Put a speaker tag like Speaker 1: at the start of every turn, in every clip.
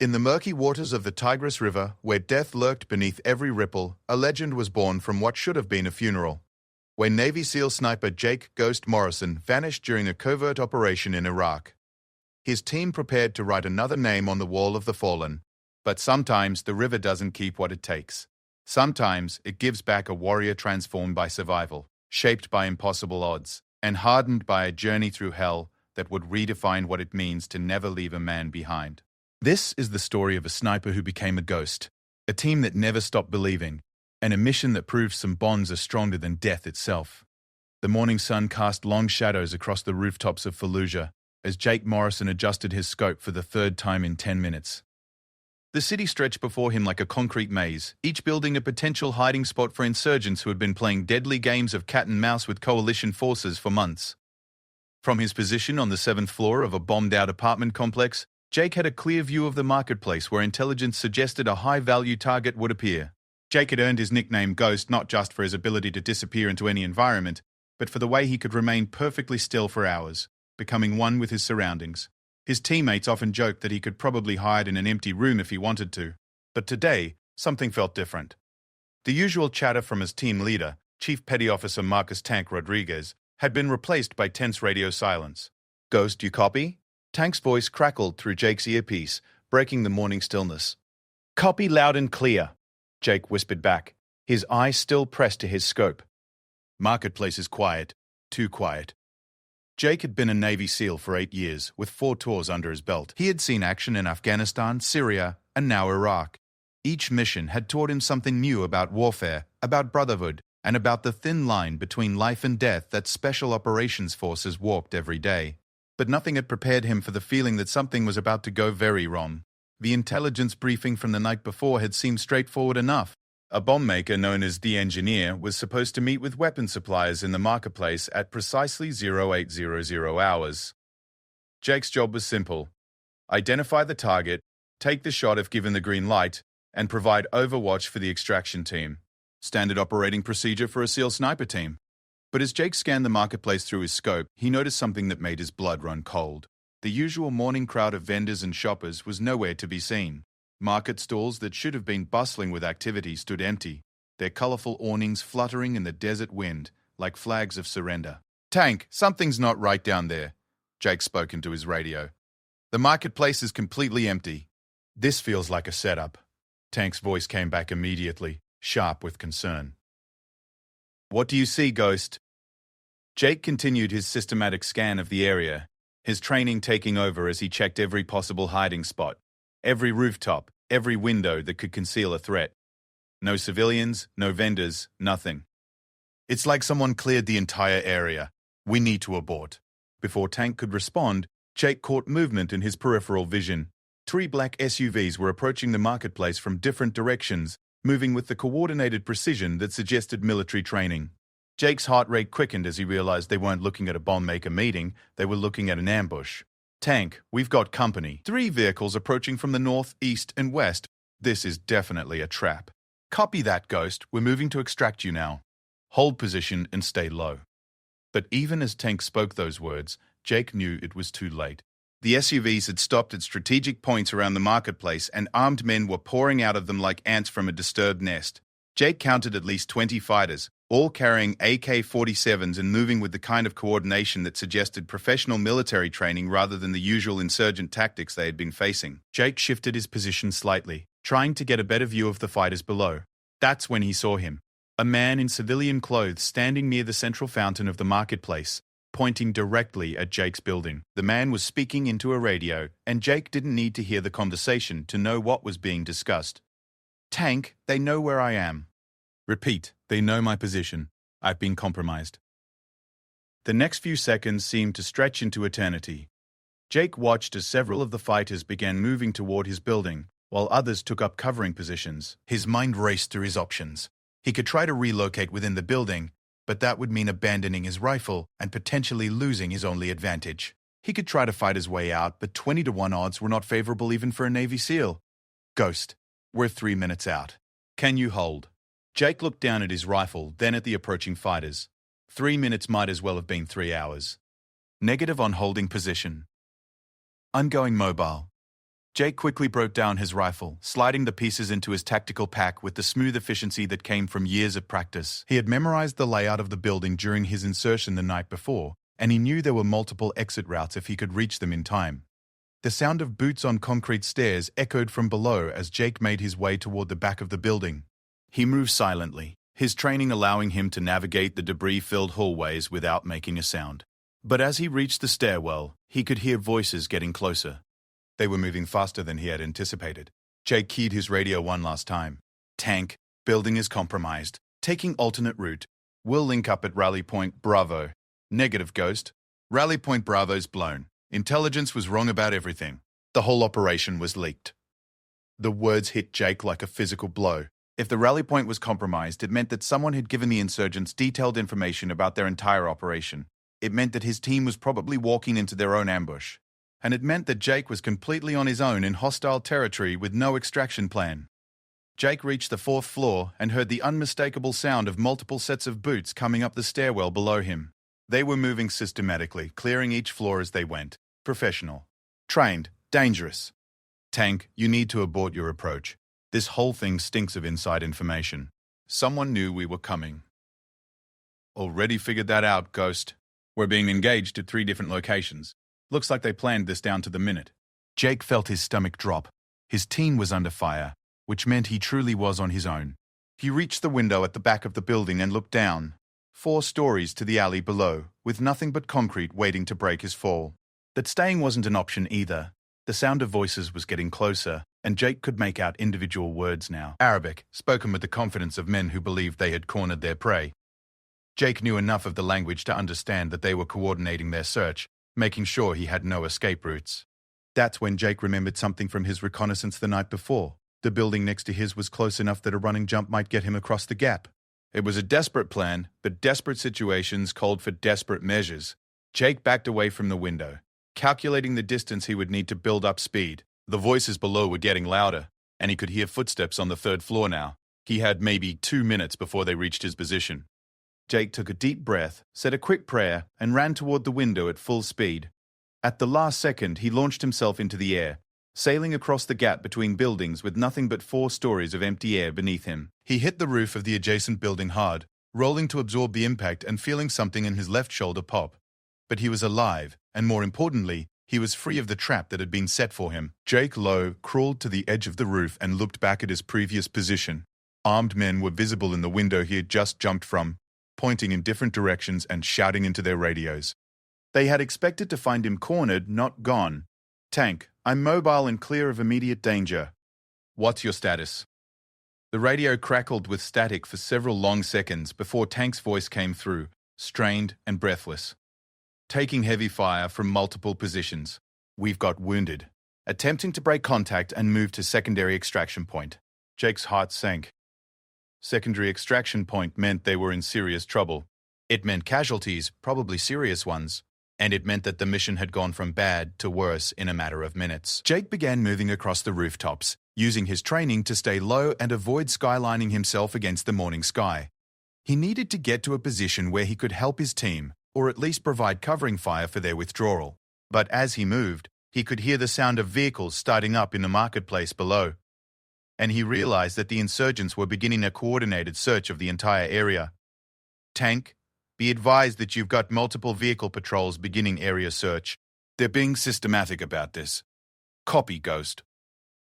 Speaker 1: In the murky waters of the Tigris River, where death lurked beneath every ripple, a legend was born from what should have been a funeral. When Navy SEAL sniper Jake "Ghost" Morrison vanished during a covert operation in Iraq. His team prepared to write another name on the wall of the fallen. But sometimes the river doesn't keep what it takes. Sometimes it gives back a warrior transformed by survival, shaped by impossible odds, and hardened by a journey through hell that would redefine what it means to never leave a man behind. This is the story of a sniper who became a ghost, a team that never stopped believing, and a mission that proves some bonds are stronger than death itself. The morning sun cast long shadows across the rooftops of Fallujah as Jake Morrison adjusted his scope for the third time in 10 minutes. The city stretched before him like a concrete maze, each building a potential hiding spot for insurgents who had been playing deadly games of cat and mouse with coalition forces for months. From his position on the 7th floor of a bombed-out apartment complex, Jake had a clear view of the marketplace where intelligence suggested a high-value target would appear. Jake had earned his nickname Ghost not just for his ability to disappear into any environment, but for the way he could remain perfectly still for hours, becoming one with his surroundings. His teammates often joked that he could probably hide in an empty room if he wanted to. But today, something felt different. The usual chatter from his team leader, Chief Petty Officer Marcus "Tank" Rodriguez, had been replaced by tense radio silence. "Ghost, you copy?" Tank's voice crackled through Jake's earpiece, breaking the morning stillness. "Copy loud and clear," Jake whispered back, his eyes still pressed to his scope. "Marketplace is quiet. Too quiet." Jake had been a Navy SEAL for 8 years, with 4 tours under his belt. He had seen action in Afghanistan, Syria, and now Iraq. Each mission had taught him something new about warfare, about brotherhood, and about the thin line between life and death that special operations forces walked every day. But nothing had prepared him for the feeling that something was about to go very wrong. The intelligence briefing from the night before had seemed straightforward enough. A bomb maker known as the Engineer was supposed to meet with weapon suppliers in the marketplace at precisely 0800 hours. Jake's job was simple: identify the target, take the shot if given the green light, and provide overwatch for the extraction team. Standard operating procedure for a SEAL sniper team. But as Jake scanned the marketplace through his scope, he noticed something that made his blood run cold. The usual morning crowd of vendors and shoppers was nowhere to be seen. Market stalls that should have been bustling with activity stood empty, their colorful awnings fluttering in the desert wind like flags of surrender. "Tank, something's not right down there," Jake spoke into his radio. "The marketplace is completely empty." "This feels like a setup." Tank's voice came back immediately, sharp with concern. "What do you see, Ghost?" Jake continued his systematic scan of the area, his training taking over as he checked every possible hiding spot, every rooftop, every window that could conceal a threat. No civilians, no vendors, nothing. "It's like someone cleared the entire area. We need to abort." Before Tank could respond, Jake caught movement in his peripheral vision. 3 black SUVs were approaching the marketplace from different directions, moving with the coordinated precision that suggested military training. Jake's heart rate quickened as he realized they weren't looking at a bomb maker meeting, they were looking at an ambush. "Tank, we've got company. 3 vehicles approaching from the north, east, and west. This is definitely a trap." "Copy that, Ghost. We're moving to extract you now. Hold position and stay low." But even as Tank spoke those words, Jake knew it was too late. The SUVs had stopped at strategic points around the marketplace, and armed men were pouring out of them like ants from a disturbed nest. Jake counted at least 20 fighters, all carrying AK-47s and moving with the kind of coordination that suggested professional military training rather than the usual insurgent tactics they had been facing. Jake shifted his position slightly, trying to get a better view of the fighters below. That's when he saw him. A man in civilian clothes standing near the central fountain of the marketplace, pointing directly at Jake's building. The man was speaking into a radio, and Jake didn't need to hear the conversation to know what was being discussed. "Tank, they know where I am." "Repeat, they know my position. I've been compromised." The next few seconds seemed to stretch into eternity. Jake watched as several of the fighters began moving toward his building, while others took up covering positions. His mind raced through his options. He could try to relocate within the building, but that would mean abandoning his rifle and potentially losing his only advantage. He could try to fight his way out, but 20-1 odds were not favorable even for a Navy SEAL. "Ghost, we're 3 minutes out. Can you hold?" Jake looked down at his rifle, then at the approaching fighters. 3 minutes might as well have been 3 hours. Negative on holding position. "I'm going mobile." Jake quickly broke down his rifle, sliding the pieces into his tactical pack with the smooth efficiency that came from years of practice. He had memorized the layout of the building during his insertion the night before, and he knew there were multiple exit routes if he could reach them in time. The sound of boots on concrete stairs echoed from below as Jake made his way toward the back of the building. He moved silently, his training allowing him to navigate the debris-filled hallways without making a sound. But as he reached the stairwell, he could hear voices getting closer. They were moving faster than he had anticipated. Jake keyed his radio one last time. Tank, building is compromised. Taking alternate route. We'll link up at Rally Point Bravo. Negative, Ghost. Rally Point Bravo's blown. Intelligence was wrong about everything. The whole operation was leaked. The words hit Jake like a physical blow. If the rally point was compromised, it meant that someone had given the insurgents detailed information about their entire operation. It meant that his team was probably walking into their own ambush. And it meant that Jake was completely on his own in hostile territory with no extraction plan. Jake reached the 4th floor and heard the unmistakable sound of multiple sets of boots coming up the stairwell below him. They were moving systematically, clearing each floor as they went. Professional. Trained. Dangerous. Tank, you need to abort your approach. This whole thing stinks of inside information. Someone knew we were coming. Already figured that out, Ghost. We're being engaged at 3 different locations. Looks like they planned this down to the minute. Jake felt his stomach drop. His team was under fire, which meant he truly was on his own. He reached the window at the back of the building and looked down. 4 stories to the alley below, with nothing but concrete waiting to break his fall. That staying wasn't an option either. The sound of voices was getting closer, and Jake could make out individual words now. Arabic, spoken with the confidence of men who believed they had cornered their prey. Jake knew enough of the language to understand that they were coordinating their search, making sure he had no escape routes. That's when Jake remembered something from his reconnaissance the night before. The building next to his was close enough that a running jump might get him across the gap. It was a desperate plan, but desperate situations called for desperate measures. Jake backed away from the window, calculating the distance he would need to build up speed. The voices below were getting louder, and he could hear footsteps on the 3rd floor now. He had maybe 2 minutes before they reached his position. Jake took a deep breath, said a quick prayer, and ran toward the window at full speed. At the last second, he launched himself into the air, sailing across the gap between buildings with nothing but 4 stories of empty air beneath him. He hit the roof of the adjacent building hard, rolling to absorb the impact and feeling something in his left shoulder pop. But he was alive, and more importantly, he was free of the trap that had been set for him. Jake Lowe crawled to the edge of the roof and looked back at his previous position. Armed men were visible in the window he had just jumped from, pointing in different directions and shouting into their radios. They had expected to find him cornered, not gone. Tank, I'm mobile and clear of immediate danger. What's your status? The radio crackled with static for several long seconds before Tank's voice came through, strained and breathless. Taking heavy fire from multiple positions. We've got wounded. Attempting to break contact and move to secondary extraction point. Jake's heart sank. Secondary extraction point meant they were in serious trouble. It meant casualties, probably serious ones. And it meant that the mission had gone from bad to worse in a matter of minutes. Jake began moving across the rooftops, using his training to stay low and avoid skylining himself against the morning sky. He needed to get to a position where he could help his team, or at least provide covering fire for their withdrawal. But as he moved, he could hear the sound of vehicles starting up in the marketplace below. And he realized that the insurgents were beginning a coordinated search of the entire area. Tank, be advised that you've got multiple vehicle patrols beginning area search. They're being systematic about this. Copy, Ghost.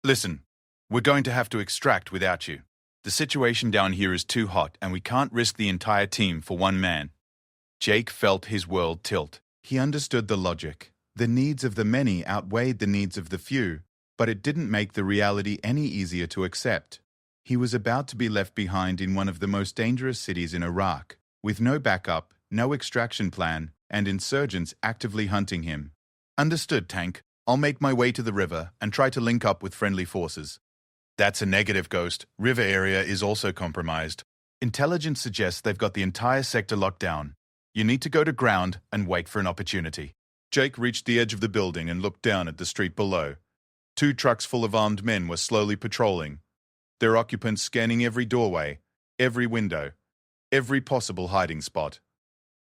Speaker 1: Listen, we're going to have to extract without you. The situation down here is too hot, and we can't risk the entire team for one man. Jake felt his world tilt. He understood the logic. The needs of the many outweighed the needs of the few, but it didn't make the reality any easier to accept. He was about to be left behind in one of the most dangerous cities in Iraq, with no backup, no extraction plan, and insurgents actively hunting him. Understood, Tank. I'll make my way to the river and try to link up with friendly forces. That's a negative, Ghost. River area is also compromised. Intelligence suggests they've got the entire sector locked down. You need to go to ground and wait for an opportunity. Jake reached the edge of the building and looked down at the street below. 2 trucks full of armed men were slowly patrolling, their occupants scanning every doorway, every window, every possible hiding spot.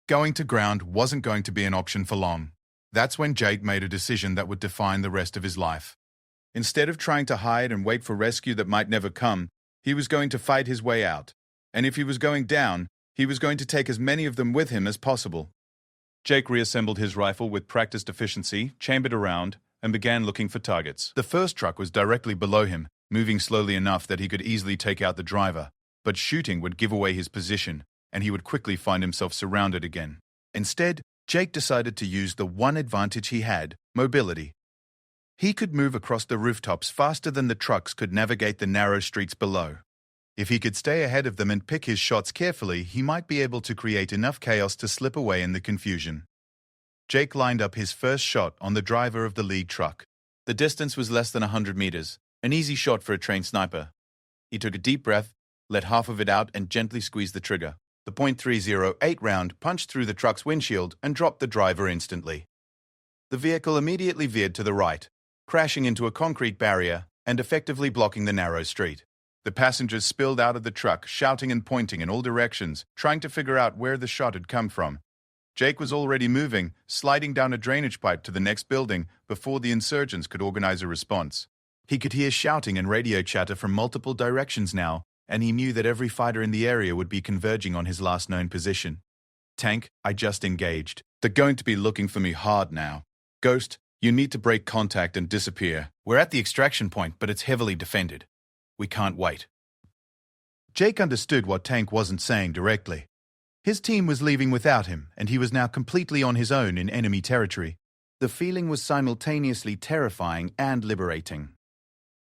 Speaker 1: Going to ground wasn't going to be an option for long. That's when Jake made a decision that would define the rest of his life. Instead of trying to hide and wait for rescue that might never come, he was going to fight his way out. And if he was going down, he was going to take as many of them with him as possible. Jake reassembled his rifle with practiced efficiency, chambered around, and began looking for targets. The first truck was directly below him, moving slowly enough that he could easily take out the driver. But shooting would give away his position, and he would quickly find himself surrounded again. Instead, Jake decided to use the one advantage he had, mobility. He could move across the rooftops faster than the trucks could navigate the narrow streets below. If he could stay ahead of them and pick his shots carefully, he might be able to create enough chaos to slip away in the confusion. Jake lined up his first shot on the driver of the lead truck. The distance was less than 100 meters, an easy shot for a trained sniper. He took a deep breath, let half of it out, and gently squeezed the trigger. The .308 round punched through the truck's windshield and dropped the driver instantly. The vehicle immediately veered to the right, crashing into a concrete barrier and effectively blocking the narrow street. The passengers spilled out of the truck, shouting and pointing in all directions, trying to figure out where the shot had come from. Jake was already moving, sliding down a drainage pipe to the next building before the insurgents could organize a response. He could hear shouting and radio chatter from multiple directions now, and he knew that every fighter in the area would be converging on his last known position. Tank, I just engaged. They're going to be looking for me hard now. Ghost, you need to break contact and disappear. We're at the extraction point, but it's heavily defended. We can't wait. Jake understood what Tank wasn't saying directly. His team was leaving without him, and he was now completely on his own in enemy territory. The feeling was simultaneously terrifying and liberating.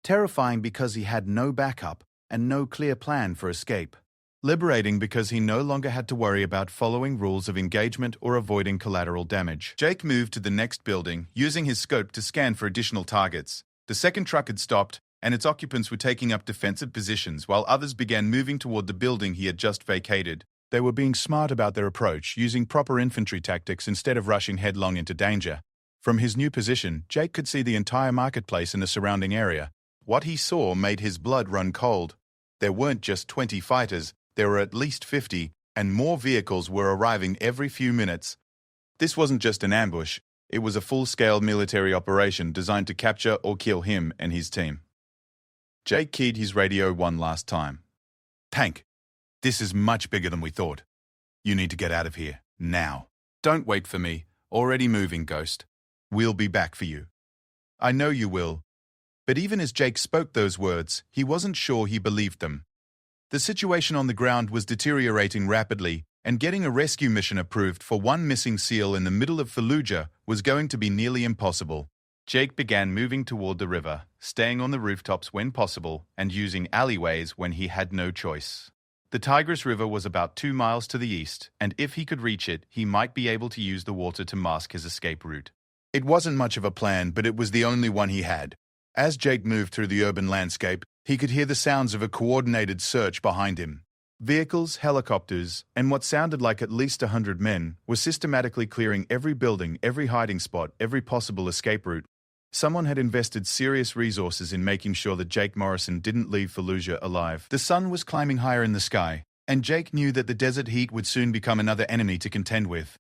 Speaker 1: Terrifying because he had no backup and no clear plan for escape. Liberating because he no longer had to worry about following rules of engagement or avoiding collateral damage. Jake moved to the next building, using his scope to scan for additional targets. The second truck had stopped, and its occupants were taking up defensive positions while others began moving toward the building he had just vacated. They were being smart about their approach, using proper infantry tactics instead of rushing headlong into danger. From his new position, Jake could see the entire marketplace and the surrounding area. What he saw made his blood run cold. There weren't just 20 fighters, there were at least 50, and more vehicles were arriving every few minutes. This wasn't just an ambush, it was a full-scale military operation designed to capture or kill him and his team. Jake keyed his radio one last time. Tank, this is much bigger than we thought. You need to get out of here, now. Don't wait for me. Already moving, Ghost. We'll be back for you. I know you will. But even as Jake spoke those words, he wasn't sure he believed them. The situation on the ground was deteriorating rapidly, and getting a rescue mission approved for one missing SEAL in the middle of Fallujah was going to be nearly impossible. Jake began moving toward the river, staying on the rooftops when possible and using alleyways when he had no choice. The Tigris River was about 2 miles to the east, and if he could reach it, he might be able to use the water to mask his escape route. It wasn't much of a plan, but it was the only one he had. As Jake moved through the urban landscape, he could hear the sounds of a coordinated search behind him. Vehicles, helicopters, and what sounded like at least 100 men were systematically clearing every building, every hiding spot, every possible escape route. Someone had invested serious resources in making sure that Jake Morrison didn't leave Fallujah alive. The sun was climbing higher in the sky, and Jake knew that the desert heat would soon become another enemy to contend with.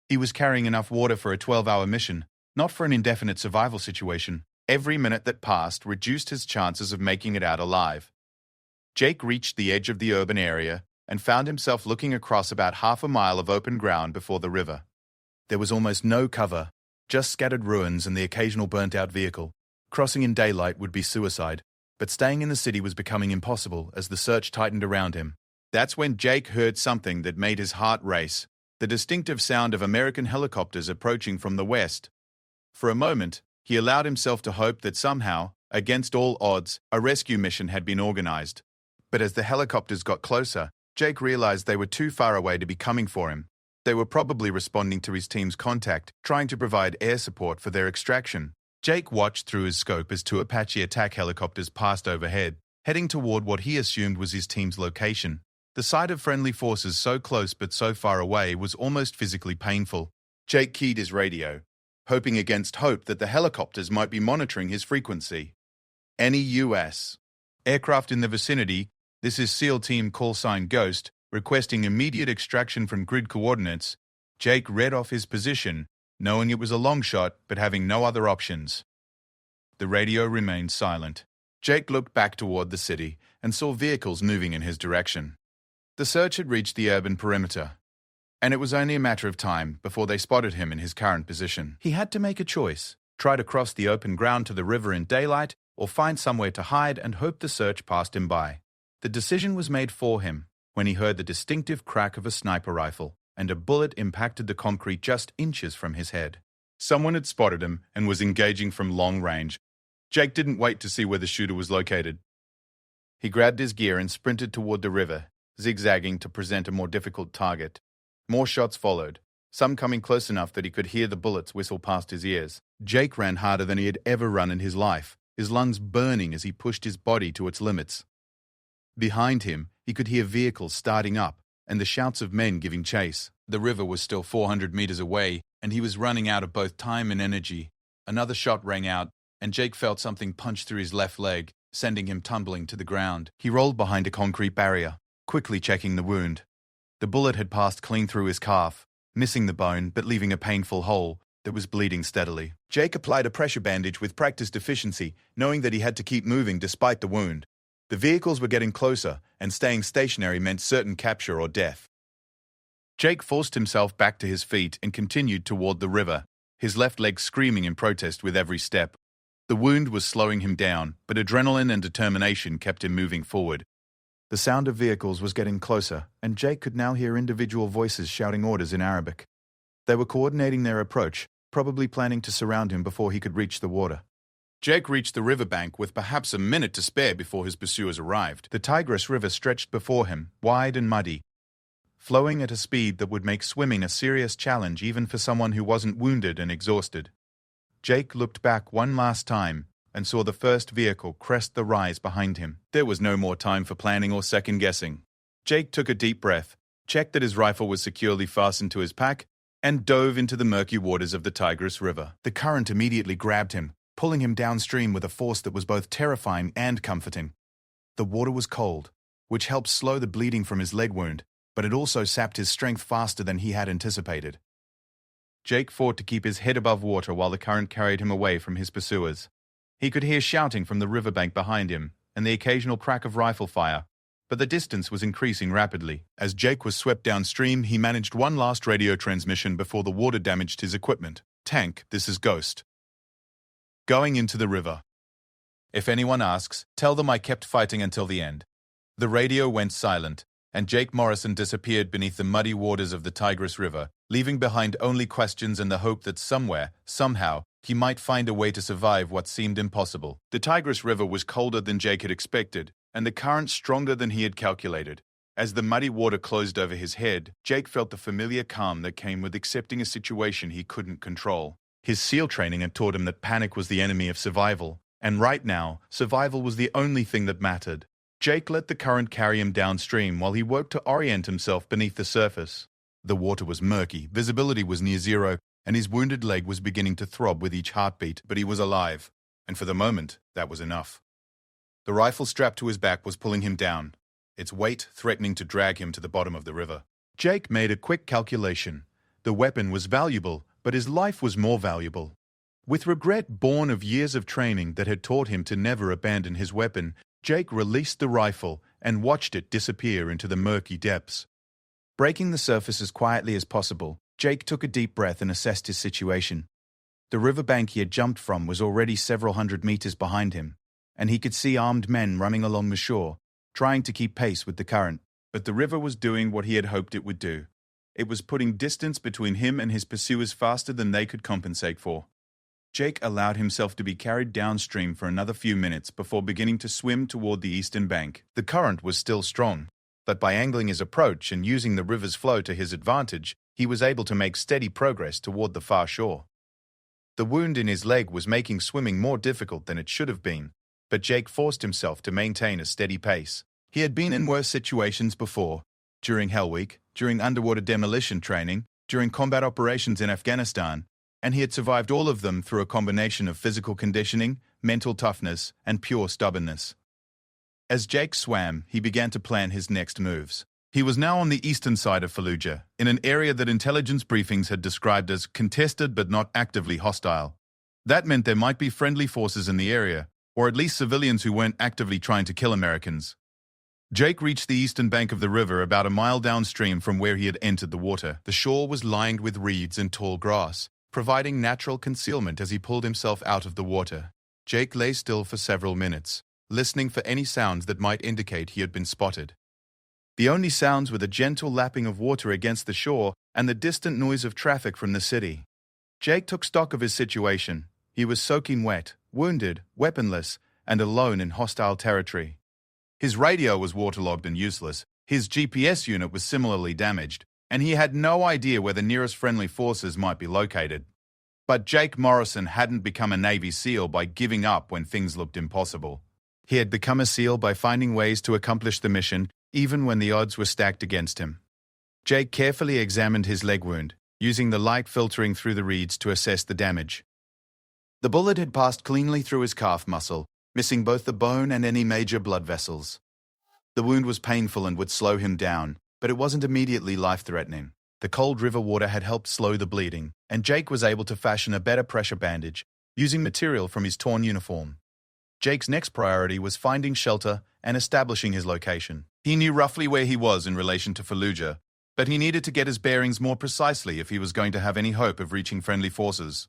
Speaker 1: He was carrying enough water for a 12-hour mission, not for an indefinite survival situation. Every minute that passed reduced his chances of making it out alive. Jake reached the edge of the urban area and found himself looking across about half a mile of open ground before the river. There was almost no cover, just scattered ruins and the occasional burnt-out vehicle. Crossing in daylight would be suicide, but staying in the city was becoming impossible as the search tightened around him. That's when Jake heard something that made his heart race, the distinctive sound of American helicopters approaching from the west. For a moment, he allowed himself to hope that somehow, against all odds, a rescue mission had been organized. But as the helicopters got closer, Jake realized they were too far away to be coming for him. They were probably responding to his team's contact, trying to provide air support for their extraction. Jake watched through his scope as 2 Apache attack helicopters passed overhead, heading toward what he assumed was his team's location. The sight of friendly forces so close but so far away was almost physically painful. Jake keyed his radio, hoping against hope that the helicopters might be monitoring his frequency. Any U.S. aircraft in the vicinity, this is SEAL Team callsign Ghost, requesting immediate extraction from grid coordinates. Jake read off his position, knowing it was a long shot but having no other options. The radio remained silent. Jake looked back toward the city and saw vehicles moving in his direction. The search had reached the urban perimeter, and it was only a matter of time before they spotted him in his current position. He had to make a choice: try to cross the open ground to the river in daylight, or find somewhere to hide and hope the search passed him by. The decision was made for him when he heard the distinctive crack of a sniper rifle, and a bullet impacted the concrete just inches from his head. Someone had spotted him and was engaging from long range. Jake didn't wait to see where the shooter was located. He grabbed his gear and sprinted toward the river, zigzagging to present a more difficult target. More shots followed, some coming close enough that he could hear the bullets whistle past his ears. Jake ran harder than he had ever run in his life, his lungs burning as he pushed his body to its limits. Behind him, he could hear vehicles starting up and the shouts of men giving chase. The river was still 400 meters away, and he was running out of both time and energy. Another shot rang out, and Jake felt something punch through his left leg, sending him tumbling to the ground. He rolled behind a concrete barrier, quickly checking the wound. The bullet had passed clean through his calf, missing the bone but leaving a painful hole that was bleeding steadily. Jake applied a pressure bandage with practiced efficiency, knowing that he had to keep moving despite the wound. The vehicles were getting closer, and staying stationary meant certain capture or death. Jake forced himself back to his feet and continued toward the river, his left leg screaming in protest with every step. The wound was slowing him down, but adrenaline and determination kept him moving forward. The sound of vehicles was getting closer, and Jake could now hear individual voices shouting orders in Arabic. They were coordinating their approach, probably planning to surround him before he could reach the water. Jake reached the riverbank with perhaps a minute to spare before his pursuers arrived. The Tigris River stretched before him, wide and muddy, flowing at a speed that would make swimming a serious challenge even for someone who wasn't wounded and exhausted. Jake looked back one last time and saw the first vehicle crest the rise behind him. There was no more time for planning or second-guessing. Jake took a deep breath, checked that his rifle was securely fastened to his pack, and dove into the murky waters of the Tigris River. The current immediately grabbed him, pulling him downstream with a force that was both terrifying and comforting. The water was cold, which helped slow the bleeding from his leg wound, but it also sapped his strength faster than he had anticipated. Jake fought to keep his head above water while the current carried him away from his pursuers. He could hear shouting from the riverbank behind him and the occasional crack of rifle fire, but the distance was increasing rapidly. As Jake was swept downstream, he managed one last radio transmission before the water damaged his equipment. "Tank, this is Ghost. Going into the river. If anyone asks, tell them I kept fighting until the end." The radio went silent, and Jake Morrison disappeared beneath the muddy waters of the Tigris River, leaving behind only questions and the hope that somewhere, somehow, he might find a way to survive what seemed impossible. The Tigris River was colder than Jake had expected, and the current stronger than he had calculated. As the muddy water closed over his head, Jake felt the familiar calm that came with accepting a situation he couldn't control. His SEAL training had taught him that panic was the enemy of survival, and right now, survival was the only thing that mattered. Jake let the current carry him downstream while he worked to orient himself beneath the surface. The water was murky, visibility was near zero, and his wounded leg was beginning to throb with each heartbeat, but he was alive, and for the moment, that was enough. The rifle strapped to his back was pulling him down, its weight threatening to drag him to the bottom of the river. Jake made a quick calculation. The weapon was valuable, but his life was more valuable. With regret born of years of training that had taught him to never abandon his weapon, Jake released the rifle and watched it disappear into the murky depths. Breaking the surface as quietly as possible, Jake took a deep breath and assessed his situation. The riverbank he had jumped from was already several hundred meters behind him, and he could see armed men running along the shore, trying to keep pace with the current. But the river was doing what he had hoped it would do. It was putting distance between him and his pursuers faster than they could compensate for. Jake allowed himself to be carried downstream for another few minutes before beginning to swim toward the eastern bank. The current was still strong, but by angling his approach and using the river's flow to his advantage, he was able to make steady progress toward the far shore. The wound in his leg was making swimming more difficult than it should have been, but Jake forced himself to maintain a steady pace. He had been in worse situations before, during Hell Week, during underwater demolition training, during combat operations in Afghanistan, and he had survived all of them through a combination of physical conditioning, mental toughness, and pure stubbornness. As Jake swam, he began to plan his next moves. He was now on the eastern side of Fallujah, in an area that intelligence briefings had described as contested but not actively hostile. That meant there might be friendly forces in the area, or at least civilians who weren't actively trying to kill Americans. Jake reached the eastern bank of the river about a mile downstream from where he had entered the water. The shore was lined with reeds and tall grass, providing natural concealment as he pulled himself out of the water. Jake lay still for several minutes, listening for any sounds that might indicate he had been spotted. The only sounds were the gentle lapping of water against the shore and the distant noise of traffic from the city. Jake took stock of his situation. He was soaking wet, wounded, weaponless, and alone in hostile territory. His radio was waterlogged and useless, his GPS unit was similarly damaged, and he had no idea where the nearest friendly forces might be located. But Jake Morrison hadn't become a Navy SEAL by giving up when things looked impossible. He had become a SEAL by finding ways to accomplish the mission, even when the odds were stacked against him. Jake carefully examined his leg wound, using the light filtering through the reeds to assess the damage. The bullet had passed cleanly through his calf muscle, missing both the bone and any major blood vessels. The wound was painful and would slow him down, but it wasn't immediately life-threatening. The cold river water had helped slow the bleeding, and Jake was able to fashion a better pressure bandage, using material from his torn uniform. Jake's next priority was finding shelter and establishing his location. He knew roughly where he was in relation to Fallujah, but he needed to get his bearings more precisely if he was going to have any hope of reaching friendly forces.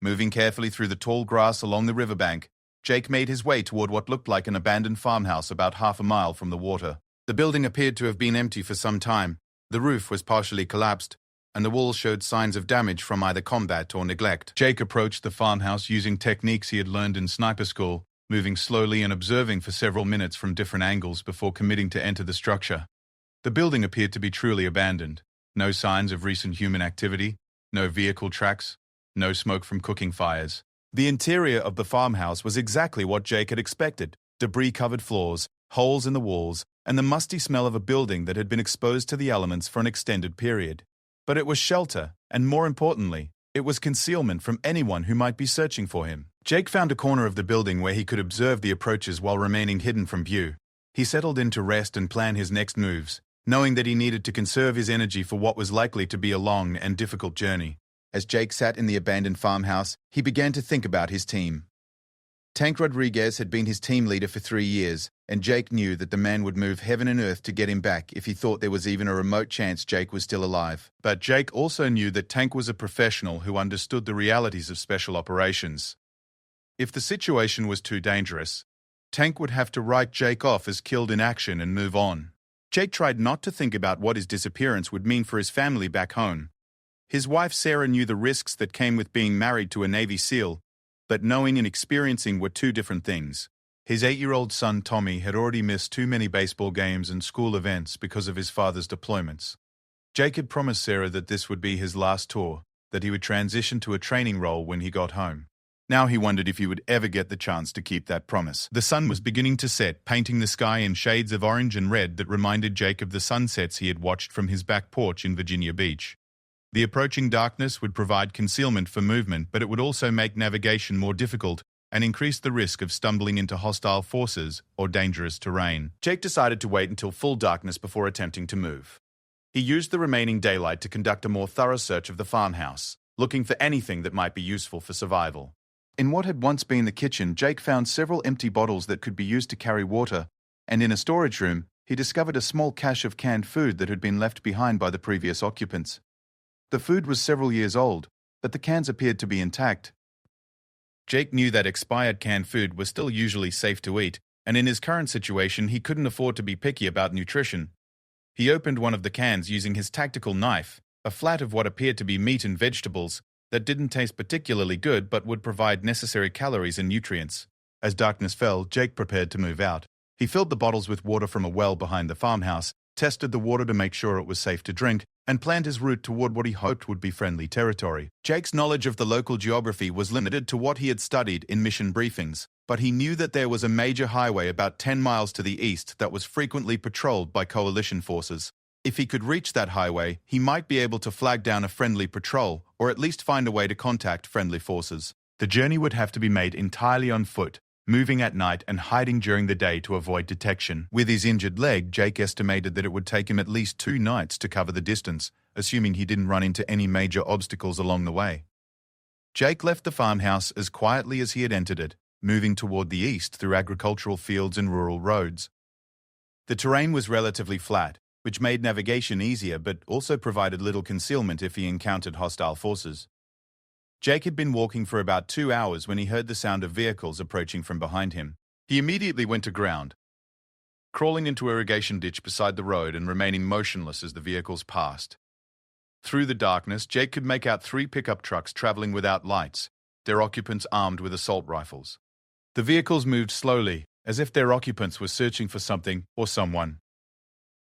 Speaker 1: Moving carefully through the tall grass along the riverbank, Jake made his way toward what looked like an abandoned farmhouse about half a mile from the water. The building appeared to have been empty for some time. The roof was partially collapsed, and the walls showed signs of damage from either combat or neglect. Jake approached the farmhouse using techniques he had learned in sniper school, moving slowly and observing for several minutes from different angles before committing to enter the structure. The building appeared to be truly abandoned. No signs of recent human activity, no vehicle tracks, no smoke from cooking fires. The interior of the farmhouse was exactly what Jake had expected: debris-covered floors, holes in the walls, and the musty smell of a building that had been exposed to the elements for an extended period. But it was shelter, and more importantly, it was concealment from anyone who might be searching for him. Jake found a corner of the building where he could observe the approaches while remaining hidden from view. He settled in to rest and plan his next moves, knowing that he needed to conserve his energy for what was likely to be a long and difficult journey. As Jake sat in the abandoned farmhouse, he began to think about his team. Tank Rodriguez had been his team leader for 3 years, and Jake knew that the man would move heaven and earth to get him back if he thought there was even a remote chance Jake was still alive. But Jake also knew that Tank was a professional who understood the realities of special operations. If the situation was too dangerous, Tank would have to write Jake off as killed in action and move on. Jake tried not to think about what his disappearance would mean for his family back home. His wife Sarah knew the risks that came with being married to a Navy SEAL, but knowing and experiencing were two different things. His 8-year-old son Tommy had already missed too many baseball games and school events because of his father's deployments. Jake had promised Sarah that this would be his last tour, that he would transition to a training role when he got home. Now he wondered if he would ever get the chance to keep that promise. The sun was beginning to set, painting the sky in shades of orange and red that reminded Jake of the sunsets he had watched from his back porch in Virginia Beach. The approaching darkness would provide concealment for movement, but it would also make navigation more difficult and increase the risk of stumbling into hostile forces or dangerous terrain. Jake decided to wait until full darkness before attempting to move. He used the remaining daylight to conduct a more thorough search of the farmhouse, looking for anything that might be useful for survival. In what had once been the kitchen, Jake found several empty bottles that could be used to carry water, and in a storage room, he discovered a small cache of canned food that had been left behind by the previous occupants. The food was several years old, but the cans appeared to be intact. Jake knew that expired canned food was still usually safe to eat, and in his current situation he couldn't afford to be picky about nutrition. He opened one of the cans using his tactical knife, a flat of what appeared to be meat and vegetables that didn't taste particularly good but would provide necessary calories and nutrients. As darkness fell, Jake prepared to move out. He filled the bottles with water from a well behind the farmhouse, tested the water to make sure it was safe to drink, and planned his route toward what he hoped would be friendly territory. Jake's knowledge of the local geography was limited to what he had studied in mission briefings, but he knew that there was a major highway about 10 miles to the east that was frequently patrolled by coalition forces. If he could reach that highway, he might be able to flag down a friendly patrol, or at least find a way to contact friendly forces. The journey would have to be made entirely on foot, moving at night and hiding during the day to avoid detection. With his injured leg, Jake estimated that it would take him at least 2 nights to cover the distance, assuming he didn't run into any major obstacles along the way. Jake left the farmhouse as quietly as he had entered it, moving toward the east through agricultural fields and rural roads. The terrain was relatively flat, which made navigation easier but also provided little concealment if he encountered hostile forces. Jake had been walking for about 2 hours when he heard the sound of vehicles approaching from behind him. He immediately went to ground, crawling into an irrigation ditch beside the road and remaining motionless as the vehicles passed. Through the darkness, Jake could make out 3 pickup trucks traveling without lights, their occupants armed with assault rifles. The vehicles moved slowly, as if their occupants were searching for something or someone.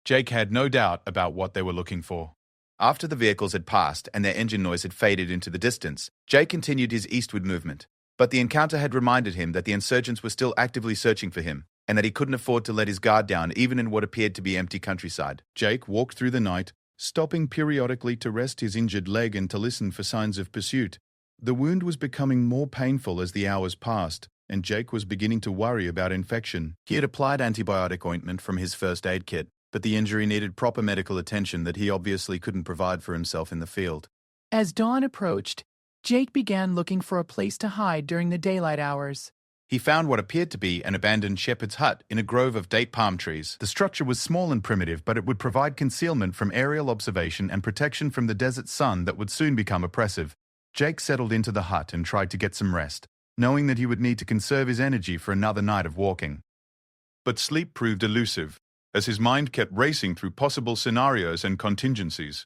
Speaker 1: Jake had no doubt about what they were looking for. After the vehicles had passed and their engine noise had faded into the distance, Jake continued his eastward movement. But the encounter had reminded him that the insurgents were still actively searching for him, and that he couldn't afford to let his guard down even in what appeared to be empty countryside. Jake walked through the night, stopping periodically to rest his injured leg and to listen for signs of pursuit. The wound was becoming more painful as the hours passed, and Jake was beginning to worry about infection. He had applied antibiotic ointment from his first aid kit, but the injury needed proper medical attention that he obviously couldn't provide for himself in the field.
Speaker 2: As dawn approached, Jake began looking for a place to hide during the daylight hours.
Speaker 1: He found what appeared to be an abandoned shepherd's hut in a grove of date palm trees. The structure was small and primitive, but it would provide concealment from aerial observation and protection from the desert sun that would soon become oppressive. Jake settled into the hut and tried to get some rest, knowing that he would need to conserve his energy for another night of walking. But sleep proved elusive, as his mind kept racing through possible scenarios and contingencies.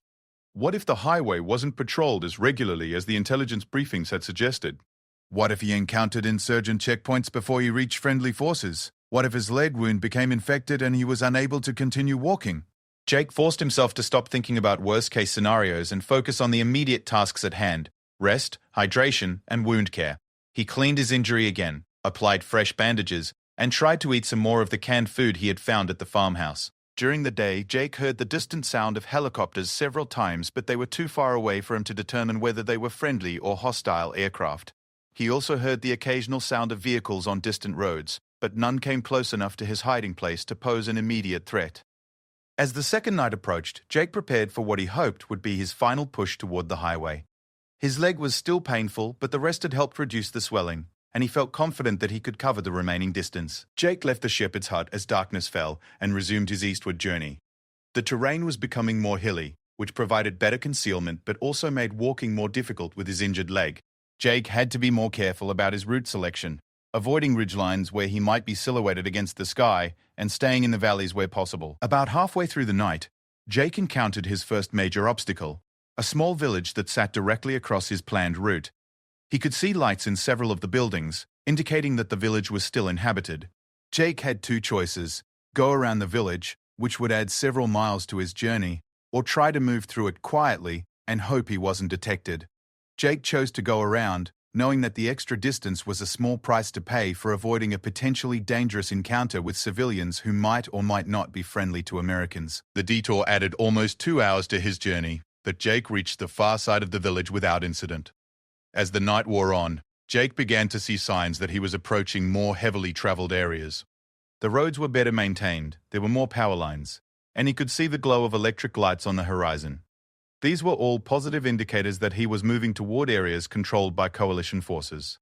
Speaker 1: What if the highway wasn't patrolled as regularly as the intelligence briefings had suggested? What if he encountered insurgent checkpoints before he reached friendly forces? What if his leg wound became infected and he was unable to continue walking? Jake forced himself to stop thinking about worst-case scenarios and focus on the immediate tasks at hand: rest, hydration, and wound care. He cleaned his injury again, applied fresh bandages, and tried to eat some more of the canned food he had found at the farmhouse. During the day, Jake heard the distant sound of helicopters several times, but they were too far away for him to determine whether they were friendly or hostile aircraft. He also heard the occasional sound of vehicles on distant roads, but none came close enough to his hiding place to pose an immediate threat. As the second night approached, Jake prepared for what he hoped would be his final push toward the highway. His leg was still painful, but the rest had helped reduce the swelling, and he felt confident that he could cover the remaining distance. Jake left the shepherd's hut as darkness fell and resumed his eastward journey. The terrain was becoming more hilly, which provided better concealment but also made walking more difficult with his injured leg. Jake had to be more careful about his route selection, avoiding ridgelines where he might be silhouetted against the sky and staying in the valleys where possible. About halfway through the night, Jake encountered his first major obstacle, a small village that sat directly across his planned route. He could see lights in several of the buildings, indicating that the village was still inhabited. Jake had 2 choices: go around the village, which would add several miles to his journey, or try to move through it quietly and hope he wasn't detected. Jake chose to go around, knowing that the extra distance was a small price to pay for avoiding a potentially dangerous encounter with civilians who might or might not be friendly to Americans. The detour added almost 2 hours to his journey, but Jake reached the far side of the village without incident. As the night wore on, Jake began to see signs that he was approaching more heavily traveled areas. The roads were better maintained, there were more power lines, and he could see the glow of electric lights on the horizon. These were all positive indicators that he was moving toward areas controlled by coalition forces.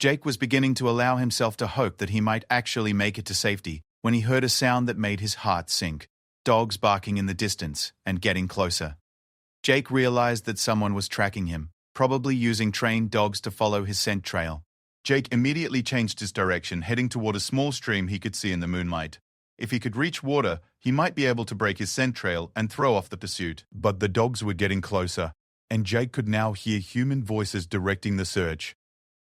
Speaker 1: Jake was beginning to allow himself to hope that he might actually make it to safety when he heard a sound that made his heart sink: dogs barking in the distance and getting closer. Jake realized that someone was tracking him, probably using trained dogs to follow his scent trail. Jake immediately changed his direction, heading toward a small stream he could see in the moonlight. If he could reach water, he might be able to break his scent trail and throw off the pursuit. But the dogs were getting closer, and Jake could now hear human voices directing the search.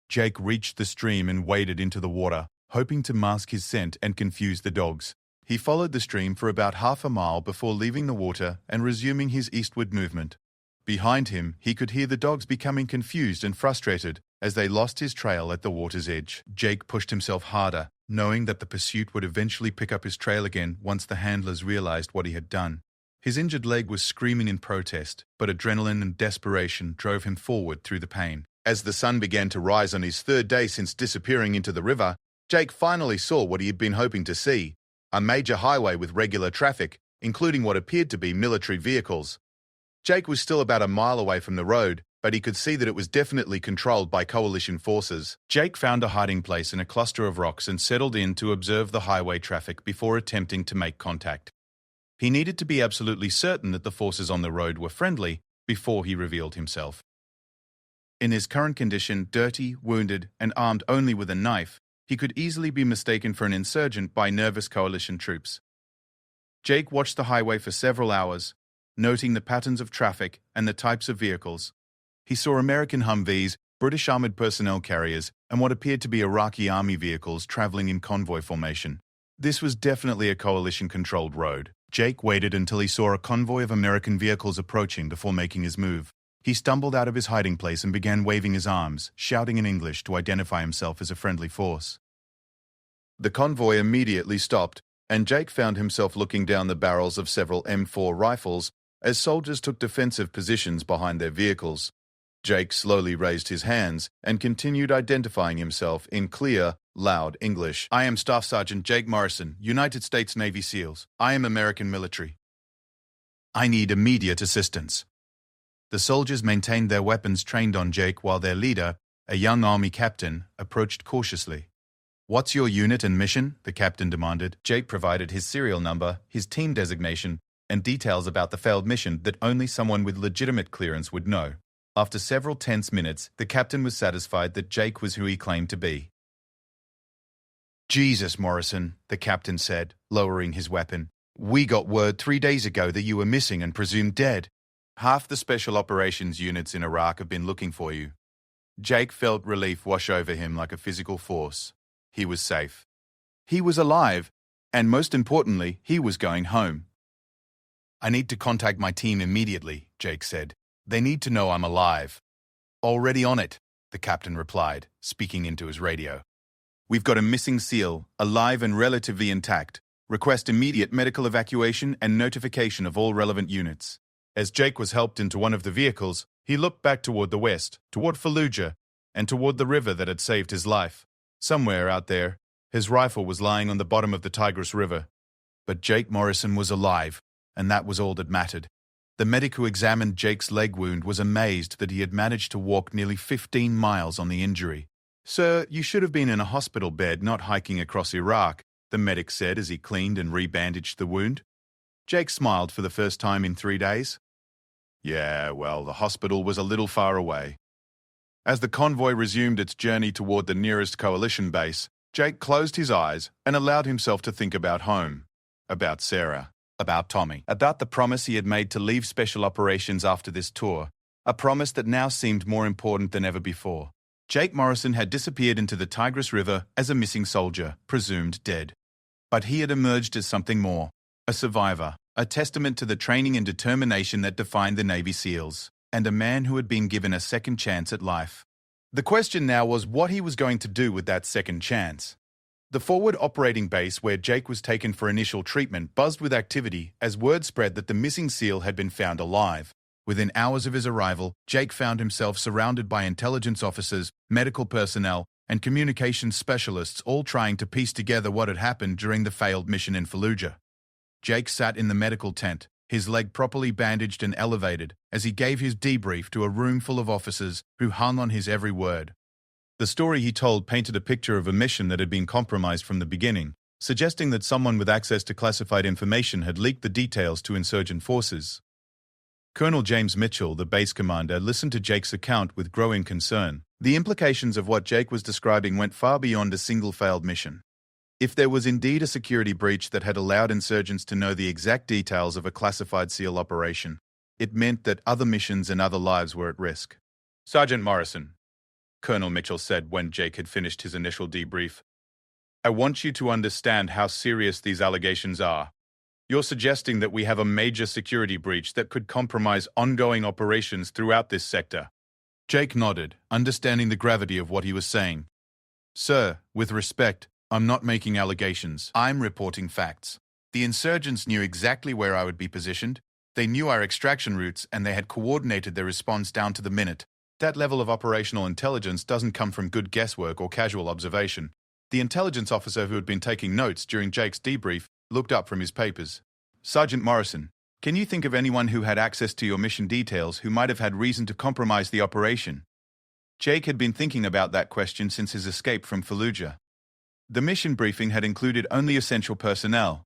Speaker 1: Jake reached the stream and waded into the water, hoping to mask his scent and confuse the dogs. He followed the stream for about half a mile before leaving the water and resuming his eastward movement. Behind him, he could hear the dogs becoming confused and frustrated as they lost his trail at the water's edge. Jake pushed himself harder, knowing that the pursuit would eventually pick up his trail again once the handlers realized what he had done. His injured leg was screaming in protest, but adrenaline and desperation drove him forward through the pain. As the sun began to rise on his 3rd day since disappearing into the river, Jake finally saw what he had been hoping to see: a major highway with regular traffic, including what appeared to be military vehicles. Jake was still about a mile away from the road, but he could see that it was definitely controlled by coalition forces. Jake found a hiding place in a cluster of rocks and settled in to observe the highway traffic before attempting to make contact. He needed to be absolutely certain that the forces on the road were friendly before he revealed himself. In his current condition, dirty, wounded, and armed only with a knife, he could easily be mistaken for an insurgent by nervous coalition troops. Jake watched the highway for several hours, noting the patterns of traffic and the types of vehicles. He saw American Humvees, British armored personnel carriers, and what appeared to be Iraqi army vehicles traveling in convoy formation. This was definitely a coalition-controlled road. Jake waited until he saw a convoy of American vehicles approaching before making his move. He stumbled out of his hiding place and began waving his arms, shouting in English to identify himself as a friendly force. The convoy immediately stopped, and Jake found himself looking down the barrels of several M4 rifles as soldiers took defensive positions behind their vehicles. Jake slowly raised his hands and continued identifying himself in clear, loud English. "I am Staff Sergeant Jake Morrison, United States Navy SEALs. I am American military. I need immediate assistance." The soldiers maintained their weapons trained on Jake while their leader, a young Army captain, approached cautiously. "What's your unit and mission?" the captain demanded. Jake provided his serial number, his team designation, and details about the failed mission that only someone with legitimate clearance would know. After several tense minutes, the captain was satisfied that Jake was who he claimed to be. "Jesus, Morrison," the captain said, lowering his weapon. "We got word 3 days ago that you were missing and presumed dead. Half the special operations units in Iraq have been looking for you." Jake felt relief wash over him like a physical force. He was safe. He was alive, and most importantly, he was going home. "I need to contact my team immediately," Jake said. "They need to know I'm alive." "Already on it," the captain replied, speaking into his radio. "We've got a missing SEAL, alive and relatively intact. Request immediate medical evacuation and notification of all relevant units." As Jake was helped into one of the vehicles, he looked back toward the west, toward Fallujah, and toward the river that had saved his life. Somewhere out there, his rifle was lying on the bottom of the Tigris River. But Jake Morrison was alive, and that was all that mattered. The medic who examined Jake's leg wound was amazed that he had managed to walk nearly 15 miles on the injury. "Sir, you should have been in a hospital bed, not hiking across Iraq," the medic said as he cleaned and rebandaged the wound. Jake smiled for the first time in 3 days. "Yeah, well, the hospital was a little far away." As the convoy resumed its journey toward the nearest coalition base, Jake closed his eyes and allowed himself to think about home, about Sarah, about Tommy, about the promise he had made to leave special operations after this tour, a promise that now seemed more important than ever before. Jake Morrison had disappeared into the Tigris River as a missing soldier, presumed dead. But he had emerged as something more, a survivor, a testament to the training and determination that defined the Navy SEALs, and a man who had been given a second chance at life. The question now was what he was going to do with that second chance. The forward operating base where Jake was taken for initial treatment buzzed with activity as word spread that the missing SEAL had been found alive. Within hours of his arrival, Jake found himself surrounded by intelligence officers, medical personnel, and communications specialists all trying to piece together what had happened during the failed mission in Fallujah. Jake sat in the medical tent, his leg properly bandaged and elevated, as he gave his debrief to a room full of officers who hung on his every word. The story he told painted a picture of a mission that had been compromised from the beginning, suggesting that someone with access to classified information had leaked the details to insurgent forces. Colonel James Mitchell, the base commander, listened to Jake's account with growing concern. The implications of what Jake was describing went far beyond a single failed mission. If there was indeed a security breach that had allowed insurgents to know the exact details of a classified SEAL operation, it meant that other missions and other lives were at risk. "Sergeant Morrison," Colonel Mitchell said when Jake had finished his initial debrief, "I want you to understand how serious these allegations are. You're suggesting that we have a major security breach that could compromise ongoing operations throughout this sector." Jake nodded, understanding the gravity of what he was saying. "Sir, with respect, I'm not making allegations. I'm reporting facts. The insurgents knew exactly where I would be positioned. They knew our extraction routes, and they had coordinated their response down to the minute. That level of operational intelligence doesn't come from good guesswork or casual observation." The intelligence officer who had been taking notes during Jake's debrief looked up from his papers. "Sergeant Morrison, Can you think of anyone who had access to your mission details who might have had reason to compromise the operation? Jake had been thinking about that question since his escape from Fallujah. The mission briefing had included only essential personnel.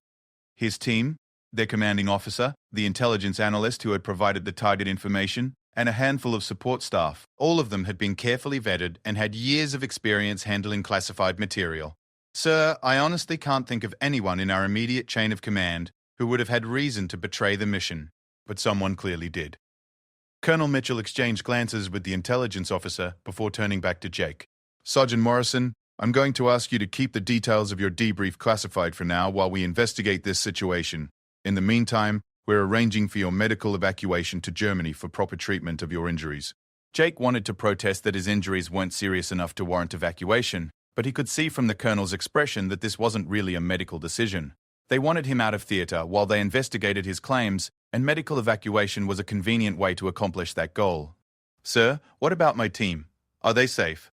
Speaker 1: His team, their commanding officer, the intelligence analyst who had provided the target information, and a handful of support staff. All of them had been carefully vetted and had years of experience handling classified material. Sir, I honestly can't think of anyone in our immediate chain of command who would have had reason to betray the mission, but someone clearly did. Colonel Mitchell exchanged glances with the intelligence officer before turning back to Jake. Sergeant Morrison, I'm going to ask you to keep the details of your debrief classified for now while we investigate this situation. In the meantime, we're arranging for your medical evacuation to Germany for proper treatment of your injuries. Jake wanted to protest that his injuries weren't serious enough to warrant evacuation, but he could see from the colonel's expression that this wasn't really a medical decision. They wanted him out of theater while they investigated his claims, and medical evacuation was a convenient way to accomplish that goal. Sir, what about my team? Are they safe?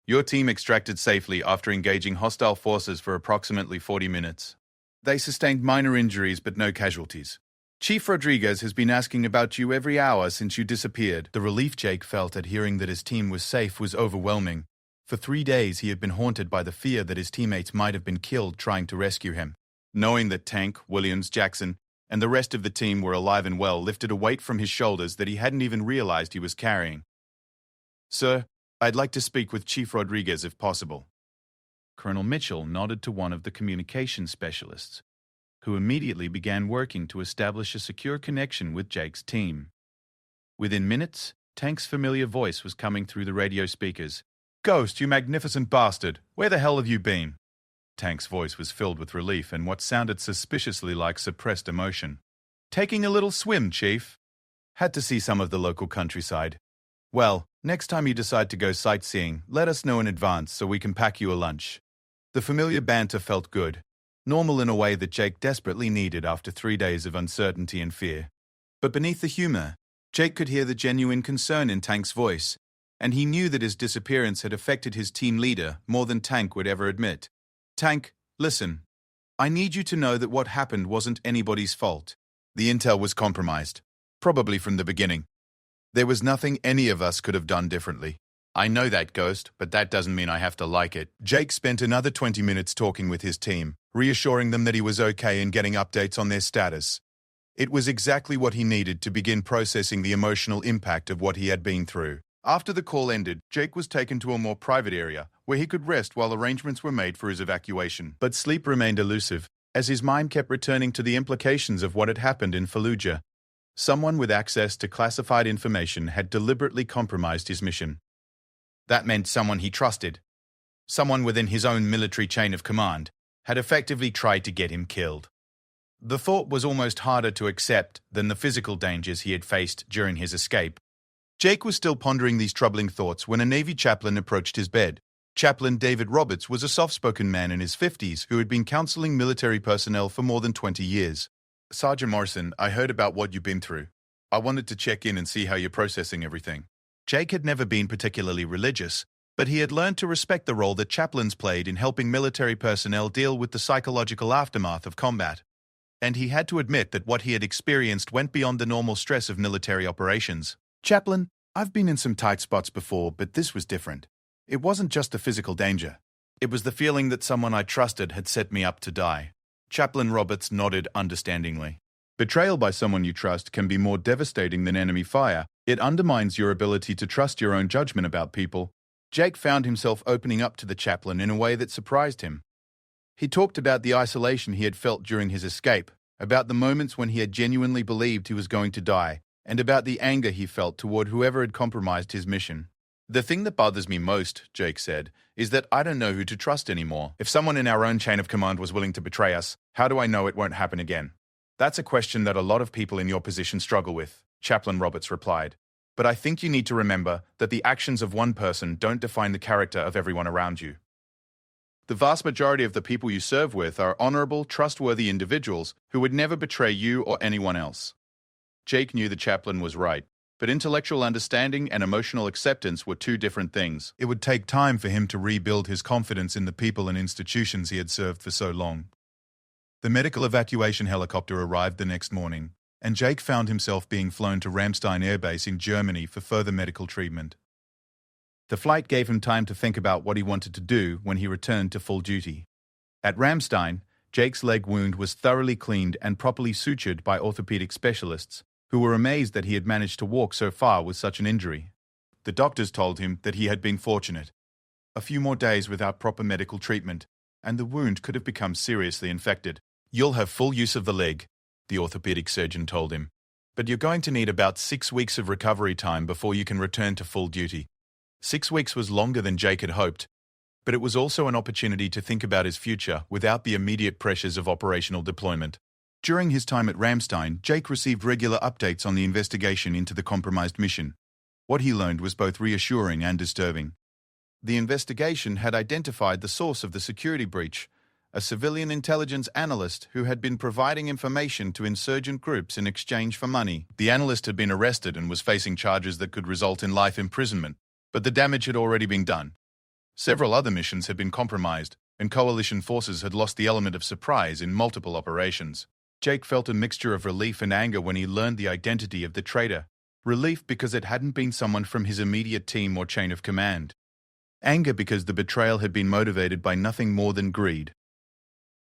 Speaker 1: Your team extracted safely after engaging hostile forces for approximately 40 minutes. They sustained minor injuries but no casualties. Chief Rodriguez has been asking about you every hour since you disappeared. The relief Jake felt at hearing that his team was safe was overwhelming. For 3 days he had been haunted by the fear that his teammates might have been killed trying to rescue him. Knowing that Tank, Williams, Jackson, and the rest of the team were alive and well lifted a weight from his shoulders that he hadn't even realized he was carrying. Sir, I'd like to speak with Chief Rodriguez if possible. Colonel Mitchell nodded to one of the communications specialists, who immediately began working to establish a secure connection with Jake's team. Within minutes, Tank's familiar voice was coming through the radio speakers. Ghost, you magnificent bastard! Where the hell have you been? Tank's voice was filled with relief and what sounded suspiciously like suppressed emotion. Taking a little swim, Chief. Had to see some of the local countryside. Well, next time you decide to go sightseeing, let us know in advance so we can pack you a lunch. The familiar banter felt good, normal in a way that Jake desperately needed after 3 days of uncertainty and fear. But beneath the humor, Jake could hear the genuine concern in Tank's voice, and he knew that his disappearance had affected his team leader more than Tank would ever admit. Tank, listen. I need you to know that what happened wasn't anybody's fault. The intel was compromised, probably from the beginning. There was nothing any of us could have done differently. I know that, Ghost, but that doesn't mean I have to like it. Jake spent another 20 minutes talking with his team, reassuring them that he was okay and getting updates on their status. It was exactly what he needed to begin processing the emotional impact of what he had been through. After the call ended, Jake was taken to a more private area, where he could rest while arrangements were made for his evacuation. But sleep remained elusive, as his mind kept returning to the implications of what had happened in Fallujah. Someone with access to classified information had deliberately compromised his mission. That meant someone he trusted, someone within his own military chain of command, had effectively tried to get him killed. The thought was almost harder to accept than the physical dangers he had faced during his escape. Jake was still pondering these troubling thoughts when a Navy chaplain approached his bed. Chaplain David Roberts was a soft-spoken man in his 50s who had been counseling military personnel for more than 20 years. Sergeant Morrison, I heard about what you've been through. I wanted to check in and see how you're processing everything. Jake had never been particularly religious, but he had learned to respect the role that chaplains played in helping military personnel deal with the psychological aftermath of combat. And he had to admit that what he had experienced went beyond the normal stress of military operations. Chaplain, I've been in some tight spots before, but this was different. It wasn't just the physical danger. It was the feeling that someone I trusted had set me up to die. Chaplain Roberts nodded understandingly. Betrayal by someone you trust can be more devastating than enemy fire. It undermines your ability to trust your own judgment about people. Jake found himself opening up to the chaplain in a way that surprised him. He talked about the isolation he had felt during his escape, about the moments when he had genuinely believed he was going to die, and about the anger he felt toward whoever had compromised his mission. The thing that bothers me most, Jake said, is that I don't know who to trust anymore. If someone in our own chain of command was willing to betray us, how do I know it won't happen again? That's a question that a lot of people in your position struggle with, Chaplain Roberts replied. But I think you need to remember that the actions of one person don't define the character of everyone around you. The vast majority of the people you serve with are honorable, trustworthy individuals who would never betray you or anyone else. Jake knew the chaplain was right, but intellectual understanding and emotional acceptance were two different things. It would take time for him to rebuild his confidence in the people and institutions he had served for so long. The medical evacuation helicopter arrived the next morning, and Jake found himself being flown to Ramstein Air Base in Germany for further medical treatment. The flight gave him time to think about what he wanted to do when he returned to full duty. At Ramstein, Jake's leg wound was thoroughly cleaned and properly sutured by orthopedic specialists, who were amazed that he had managed to walk so far with such an injury. The doctors told him that he had been fortunate. A few more days without proper medical treatment, and the wound could have become seriously infected. "You'll have full use of the leg," the orthopedic surgeon told him. "But you're going to need about 6 weeks of recovery time before you can return to full duty." 6 weeks was longer than Jake had hoped, but it was also an opportunity to think about his future without the immediate pressures of operational deployment. During his time at Ramstein, Jake received regular updates on the investigation into the compromised mission. What he learned was both reassuring and disturbing. The investigation had identified the source of the security breach, a civilian intelligence analyst who had been providing information to insurgent groups in exchange for money. The analyst had been arrested and was facing charges that could result in life imprisonment, but the damage had already been done. Several other missions had been compromised, and coalition forces had lost the element of surprise in multiple operations. Jake felt a mixture of relief and anger when he learned the identity of the traitor. Relief because it hadn't been someone from his immediate team or chain of command. Anger because the betrayal had been motivated by nothing more than greed.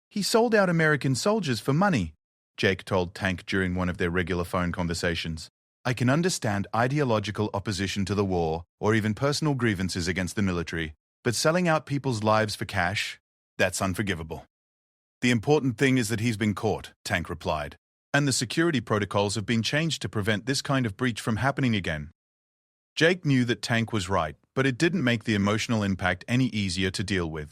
Speaker 1: "He sold out American soldiers for money," Jake told Tank during one of their regular phone conversations. "I can understand ideological opposition to the war, or even personal grievances against the military, but selling out people's lives for cash? That's unforgivable." "The important thing is that he's been caught," Tank replied, "and the security protocols have been changed to prevent this kind of breach from happening again." Jake knew that Tank was right, but it didn't make the emotional impact any easier to deal with.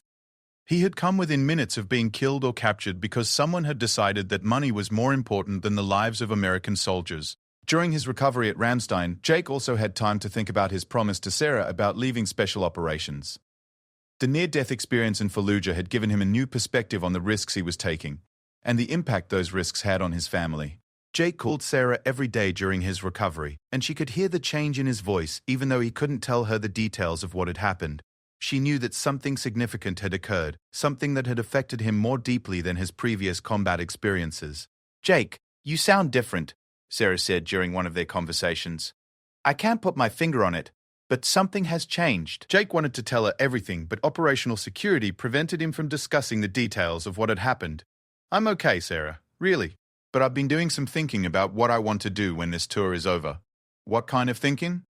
Speaker 1: He had come within minutes of being killed or captured because someone had decided that money was more important than the lives of American soldiers. During his recovery at Ramstein, Jake also had time to think about his promise to Sarah about leaving special operations. The near-death experience in Fallujah had given him a new perspective on the risks he was taking, and the impact those risks had on his family. Jake called Sarah every day during his recovery, and she could hear the change in his voice even though he couldn't tell her the details of what had happened. She knew that something significant had occurred, something that had affected him more deeply than his previous combat experiences. "Jake, you sound different," Sarah said during one of their conversations. "I can't put my finger on it, but something has changed." Jake wanted to tell her everything, but operational security prevented him from discussing the details of what had happened. "I'm okay, Sarah, really. But I've been doing some thinking about what I want to do when this tour is over." "What kind of thinking?"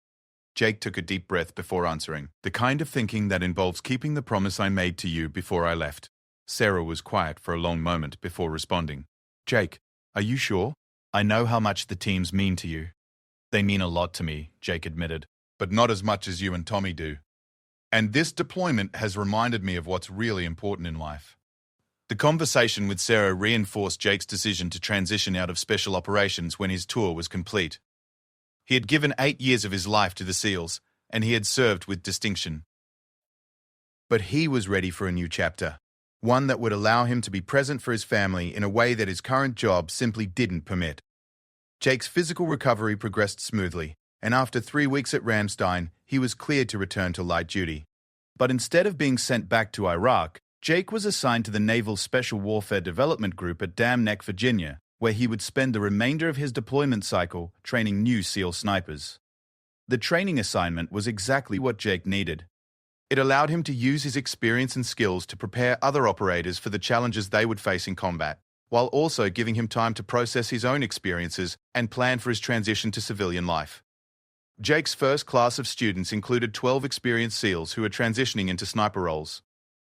Speaker 1: Jake took a deep breath before answering. "The kind of thinking that involves keeping the promise I made to you before I left." Sarah was quiet for a long moment before responding. "Jake, are you sure? I know how much the teams mean to you." "They mean a lot to me," Jake admitted, "but not as much as you and Tommy do. And this deployment has reminded me of what's really important in life." The conversation with Sarah reinforced Jake's decision to transition out of special operations when his tour was complete. He had given 8 years of his life to the SEALs, and he had served with distinction. But he was ready for a new chapter, one that would allow him to be present for his family in a way that his current job simply didn't permit. Jake's physical recovery progressed smoothly, and after 3 weeks at Ramstein, he was cleared to return to light duty. But instead of being sent back to Iraq, Jake was assigned to the Naval Special Warfare Development Group at Dam Neck, Virginia, where he would spend the remainder of his deployment cycle training new SEAL snipers. The training assignment was exactly what Jake needed. It allowed him to use his experience and skills to prepare other operators for the challenges they would face in combat, while also giving him time to process his own experiences and plan for his transition to civilian life. Jake's first class of students included 12 experienced SEALs who were transitioning into sniper roles.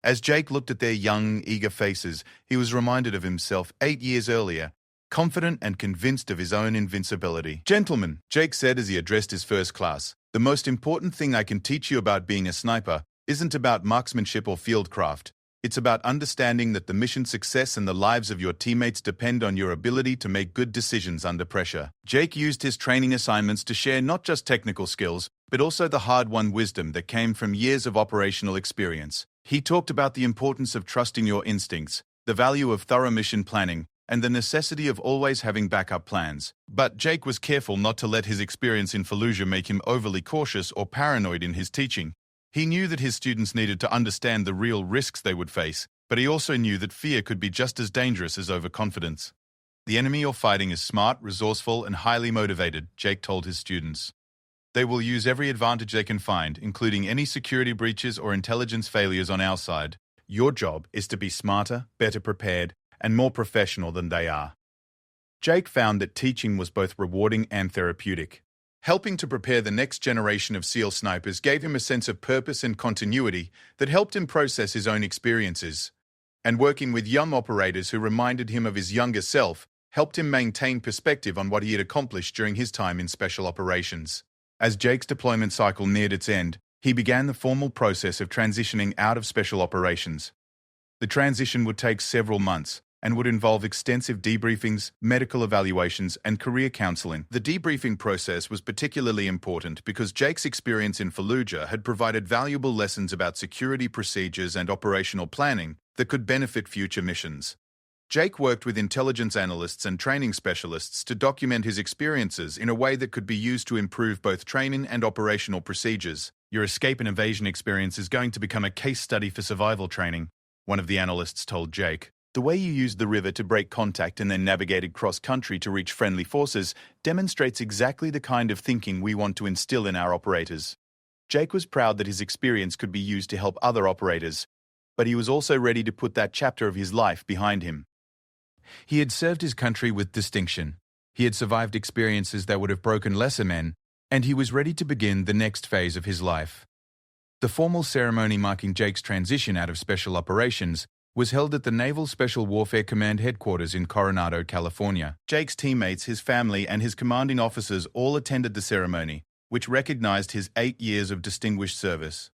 Speaker 1: As Jake looked at their young, eager faces, he was reminded of himself 8 years earlier, confident and convinced of his own invincibility. "Gentlemen," Jake said as he addressed his first class, "the most important thing I can teach you about being a sniper isn't about marksmanship or fieldcraft. It's about understanding that the mission's success and the lives of your teammates depend on your ability to make good decisions under pressure." Jake used his training assignments to share not just technical skills, but also the hard-won wisdom that came from years of operational experience. He talked about the importance of trusting your instincts, the value of thorough mission planning, and the necessity of always having backup plans. But Jake was careful not to let his experience in Fallujah make him overly cautious or paranoid in his teaching. He knew that his students needed to understand the real risks they would face, but he also knew that fear could be just as dangerous as overconfidence. The enemy you're fighting is smart, resourceful, and highly motivated, Jake told his students. They will use every advantage they can find, including any security breaches or intelligence failures on our side. Your job is to be smarter, better prepared, and more professional than they are. Jake found that teaching was both rewarding and therapeutic. Helping to prepare the next generation of SEAL snipers gave him a sense of purpose and continuity that helped him process his own experiences. And working with young operators who reminded him of his younger self helped him maintain perspective on what he had accomplished during his time in special operations. As Jake's deployment cycle neared its end, he began the formal process of transitioning out of special operations. The transition would take several months and would involve extensive debriefings, medical evaluations, and career counseling. The debriefing process was particularly important because Jake's experience in Fallujah had provided valuable lessons about security procedures and operational planning that could benefit future missions. Jake worked with intelligence analysts and training specialists to document his experiences in a way that could be used to improve both training and operational procedures. Your escape and evasion experience is going to become a case study for survival training, one of the analysts told Jake. The way you used the river to break contact and then navigated cross-country to reach friendly forces demonstrates exactly the kind of thinking we want to instill in our operators. Jake was proud that his experience could be used to help other operators, but he was also ready to put that chapter of his life behind him. He had served his country with distinction. He had survived experiences that would have broken lesser men, and he was ready to begin the next phase of his life. The formal ceremony marking Jake's transition out of special operations was held at the Naval Special Warfare Command headquarters in Coronado, California. Jake's teammates, his family, and his commanding officers all attended the ceremony, which recognized his 8 years of distinguished service.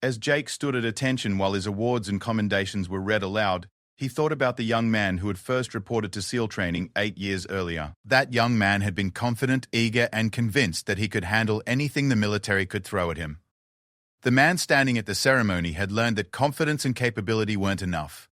Speaker 1: As Jake stood at attention while his awards and commendations were read aloud, he thought about the young man who had first reported to SEAL training 8 years earlier. That young man had been confident, eager, and convinced that he could handle anything the military could throw at him. The man standing at the ceremony had learned that confidence and capability weren't enough,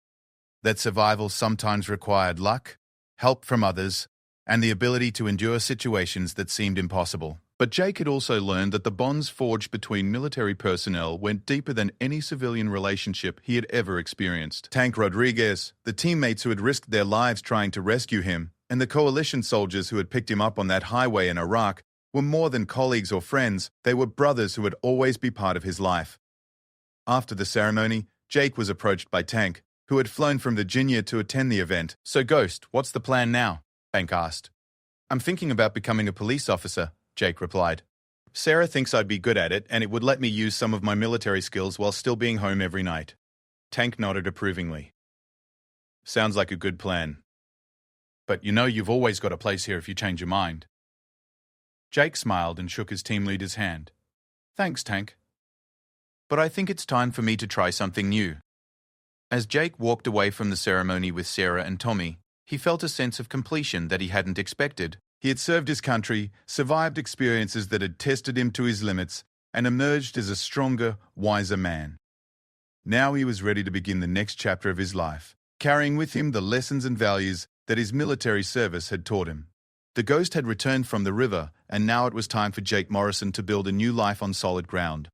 Speaker 1: that survival sometimes required luck, help from others, and the ability to endure situations that seemed impossible. But Jake had also learned that the bonds forged between military personnel went deeper than any civilian relationship he had ever experienced. Tank Rodriguez, the teammates who had risked their lives trying to rescue him, and the coalition soldiers who had picked him up on that highway in Iraq were more than colleagues or friends. They were brothers who would always be part of his life. After the ceremony, Jake was approached by Tank, who had flown from Virginia to attend the event. "So Ghost, what's the plan now?" Tank asked. "I'm thinking about becoming a police officer," Jake replied. "Sarah thinks I'd be good at it, and it would let me use some of my military skills while still being home every night." Tank nodded approvingly. "Sounds like a good plan. But you've always got a place here if you change your mind." Jake smiled and shook his team leader's hand. "Thanks, Tank. But I think it's time for me to try something new." As Jake walked away from the ceremony with Sarah and Tommy, he felt a sense of completion that he hadn't expected. He had served his country, survived experiences that had tested him to his limits, and emerged as a stronger, wiser man. Now he was ready to begin the next chapter of his life, carrying with him the lessons and values that his military service had taught him. The Ghost had returned from the river, and now it was time for Jake Morrison to build a new life on solid ground.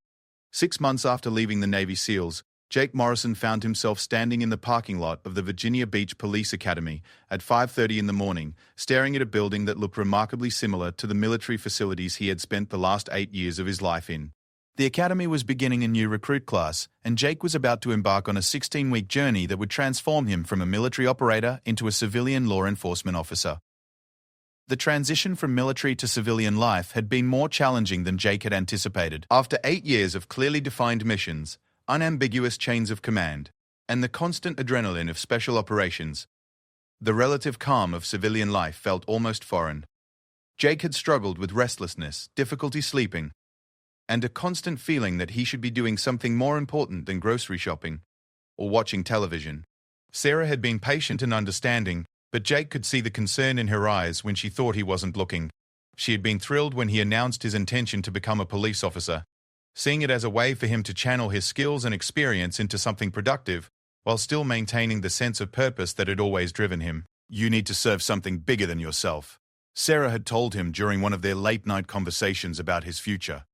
Speaker 1: 6 months after leaving the Navy SEALs, Jake Morrison found himself standing in the parking lot of the Virginia Beach Police Academy at 5:30 in the morning, staring at a building that looked remarkably similar to the military facilities he had spent the last 8 years of his life in. The academy was beginning a new recruit class, and Jake was about to embark on a 16-week journey that would transform him from a military operator into a civilian law enforcement officer. The transition from military to civilian life had been more challenging than Jake had anticipated. After 8 years of clearly defined missions, unambiguous chains of command, and the constant adrenaline of special operations, the relative calm of civilian life felt almost foreign. Jake had struggled with restlessness, difficulty sleeping, and a constant feeling that he should be doing something more important than grocery shopping or watching television. Sarah had been patient and understanding, but Jake could see the concern in her eyes when she thought he wasn't looking. She had been thrilled when he announced his intention to become a police officer, seeing it as a way for him to channel his skills and experience into something productive, while still maintaining the sense of purpose that had always driven him. "You need to serve something bigger than yourself," Sarah had told him during one of their late-night conversations about his future.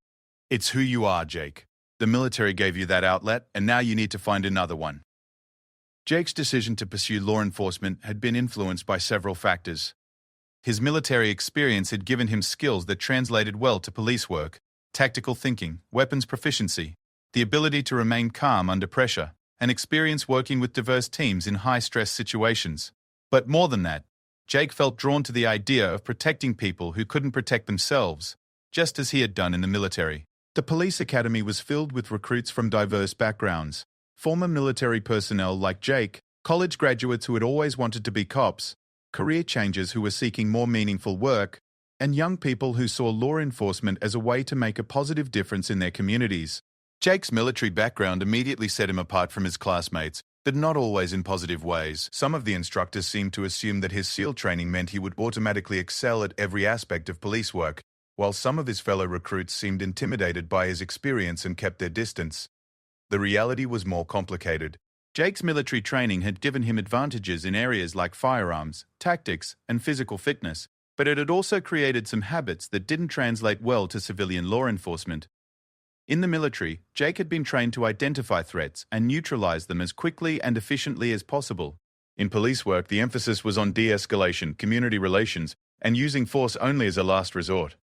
Speaker 1: "It's who you are, Jake. The military gave you that outlet, and now you need to find another one." Jake's decision to pursue law enforcement had been influenced by several factors. His military experience had given him skills that translated well to police work: tactical thinking, weapons proficiency, the ability to remain calm under pressure, and experience working with diverse teams in high-stress situations. But more than that, Jake felt drawn to the idea of protecting people who couldn't protect themselves, just as he had done in the military. The police academy was filled with recruits from diverse backgrounds: former military personnel like Jake, college graduates who had always wanted to be cops, career changers who were seeking more meaningful work, and young people who saw law enforcement as a way to make a positive difference in their communities. Jake's military background immediately set him apart from his classmates, but not always in positive ways. Some of the instructors seemed to assume that his SEAL training meant he would automatically excel at every aspect of police work, while some of his fellow recruits seemed intimidated by his experience and kept their distance. The reality was more complicated. Jake's military training had given him advantages in areas like firearms, tactics, and physical fitness, but it had also created some habits that didn't translate well to civilian law enforcement. In the military, Jake had been trained to identify threats and neutralize them as quickly and efficiently as possible. In police work, the emphasis was on de-escalation, community relations, and using force only as a last resort.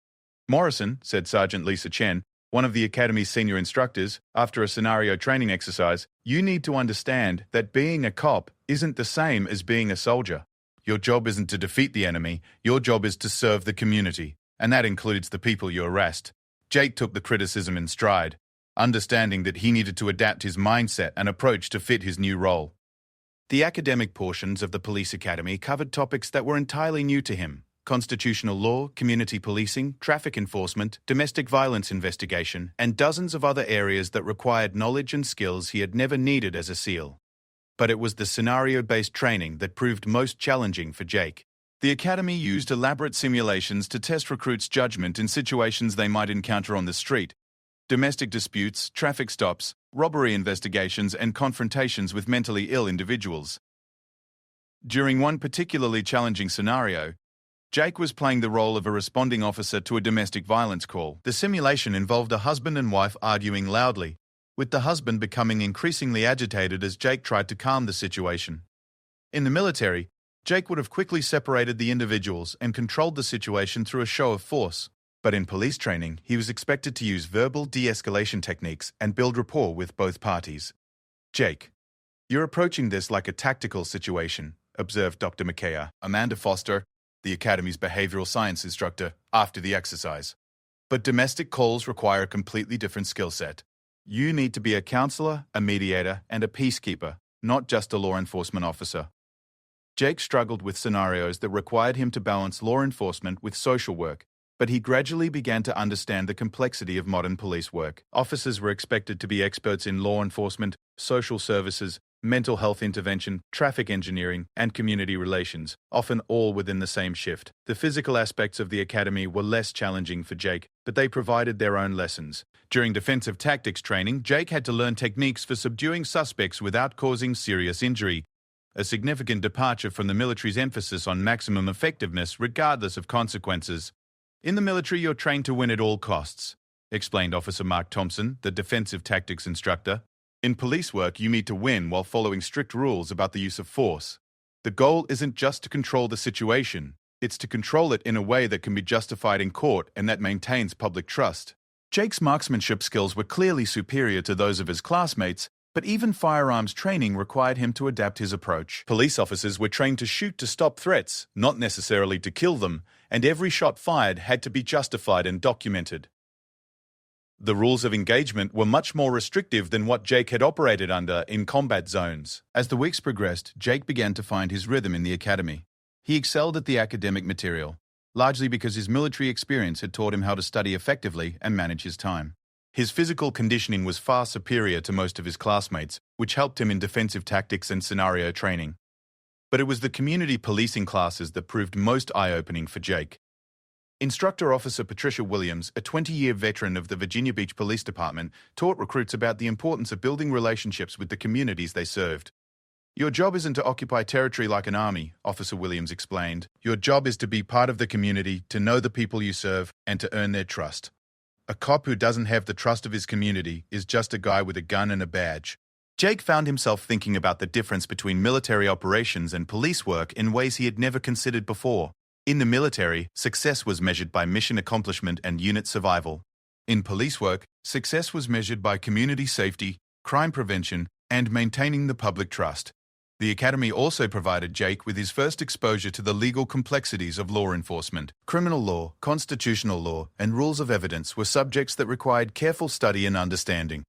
Speaker 1: "Morrison," said Sergeant Lisa Chen, one of the Academy's senior instructors, after a scenario training exercise, "You need to understand that being a cop isn't the same as being a soldier. Your job isn't to defeat the enemy, your job is to serve the community, and that includes the people you arrest." Jake took the criticism in stride, understanding that he needed to adapt his mindset and approach to fit his new role. The academic portions of the police academy covered topics that were entirely new to him: constitutional law, community policing, traffic enforcement, domestic violence investigation, and dozens of other areas that required knowledge and skills he had never needed as a SEAL. But it was the scenario-based training that proved most challenging for Jake. The academy used elaborate simulations to test recruits' judgment in situations they might encounter on the street: domestic disputes, traffic stops, robbery investigations, and confrontations with mentally ill individuals. During one particularly challenging scenario, Jake was playing the role of a responding officer to a domestic violence call. The simulation involved a husband and wife arguing loudly, with the husband becoming increasingly agitated as Jake tried to calm the situation. In the military, Jake would have quickly separated the individuals and controlled the situation through a show of force. But in police training, he was expected to use verbal de-escalation techniques and build rapport with both parties. "Jake, you're approaching this like a tactical situation," observed Dr. McKaya, Amanda Foster, the Academy's behavioral science instructor, after the exercise. "But domestic calls require a completely different skill set. You need to be a counselor, a mediator, and a peacekeeper, not just a law enforcement officer." Jake struggled with scenarios that required him to balance law enforcement with social work, but he gradually began to understand the complexity of modern police work. Officers were expected to be experts in law enforcement, social services, mental health intervention, traffic engineering, and community relations, often all within the same shift. The physical aspects of the academy were less challenging for Jake, but they provided their own lessons. During defensive tactics training, Jake had to learn techniques for subduing suspects without causing serious injury, a significant departure from the military's emphasis on maximum effectiveness regardless of consequences. "In the military, you're trained to win at all costs," explained Officer Mark Thompson, the defensive tactics instructor. "In police work, you need to win while following strict rules about the use of force. The goal isn't just to control the situation, it's to control it in a way that can be justified in court and that maintains public trust." Jake's marksmanship skills were clearly superior to those of his classmates, but even firearms training required him to adapt his approach. Police officers were trained to shoot to stop threats, not necessarily to kill them, and every shot fired had to be justified and documented. The rules of engagement were much more restrictive than what Jake had operated under in combat zones. As the weeks progressed, Jake began to find his rhythm in the academy. He excelled at the academic material, largely because his military experience had taught him how to study effectively and manage his time. His physical conditioning was far superior to most of his classmates, which helped him in defensive tactics and scenario training. But it was the community policing classes that proved most eye-opening for Jake. Instructor Officer Patricia Williams, a 20-year veteran of the Virginia Beach Police Department, taught recruits about the importance of building relationships with the communities they served. "Your job isn't to occupy territory like an army," Officer Williams explained. "Your job is to be part of the community, to know the people you serve, and to earn their trust. A cop who doesn't have the trust of his community is just a guy with a gun and a badge." Jake found himself thinking about the difference between military operations and police work in ways he had never considered before. In the military, success was measured by mission accomplishment and unit survival. In police work, success was measured by community safety, crime prevention, and maintaining the public trust. The Academy also provided Jake with his first exposure to the legal complexities of law enforcement. Criminal law, constitutional law, and rules of evidence were subjects that required careful study and understanding.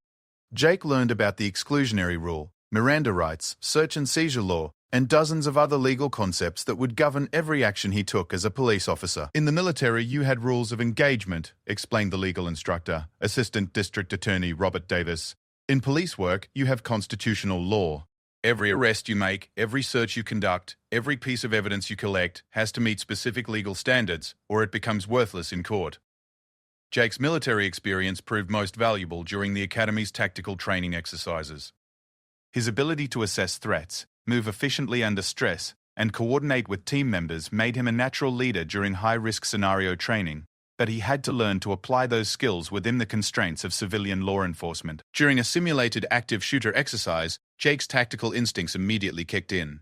Speaker 1: Jake learned about the exclusionary rule, Miranda rights, search and seizure law, and dozens of other legal concepts that would govern every action he took as a police officer. In the military, you had rules of engagement, explained the legal instructor, Assistant District Attorney Robert Davis. In police work, you have constitutional law. Every arrest you make, every search you conduct, every piece of evidence you collect has to meet specific legal standards, or it becomes worthless in court. Jake's military experience proved most valuable during the Academy's tactical training exercises. His ability to assess threats, move efficiently under stress, and coordinate with team members made him a natural leader during high-risk scenario training, but he had to learn to apply those skills within the constraints of civilian law enforcement. During a simulated active shooter exercise, Jake's tactical instincts immediately kicked in.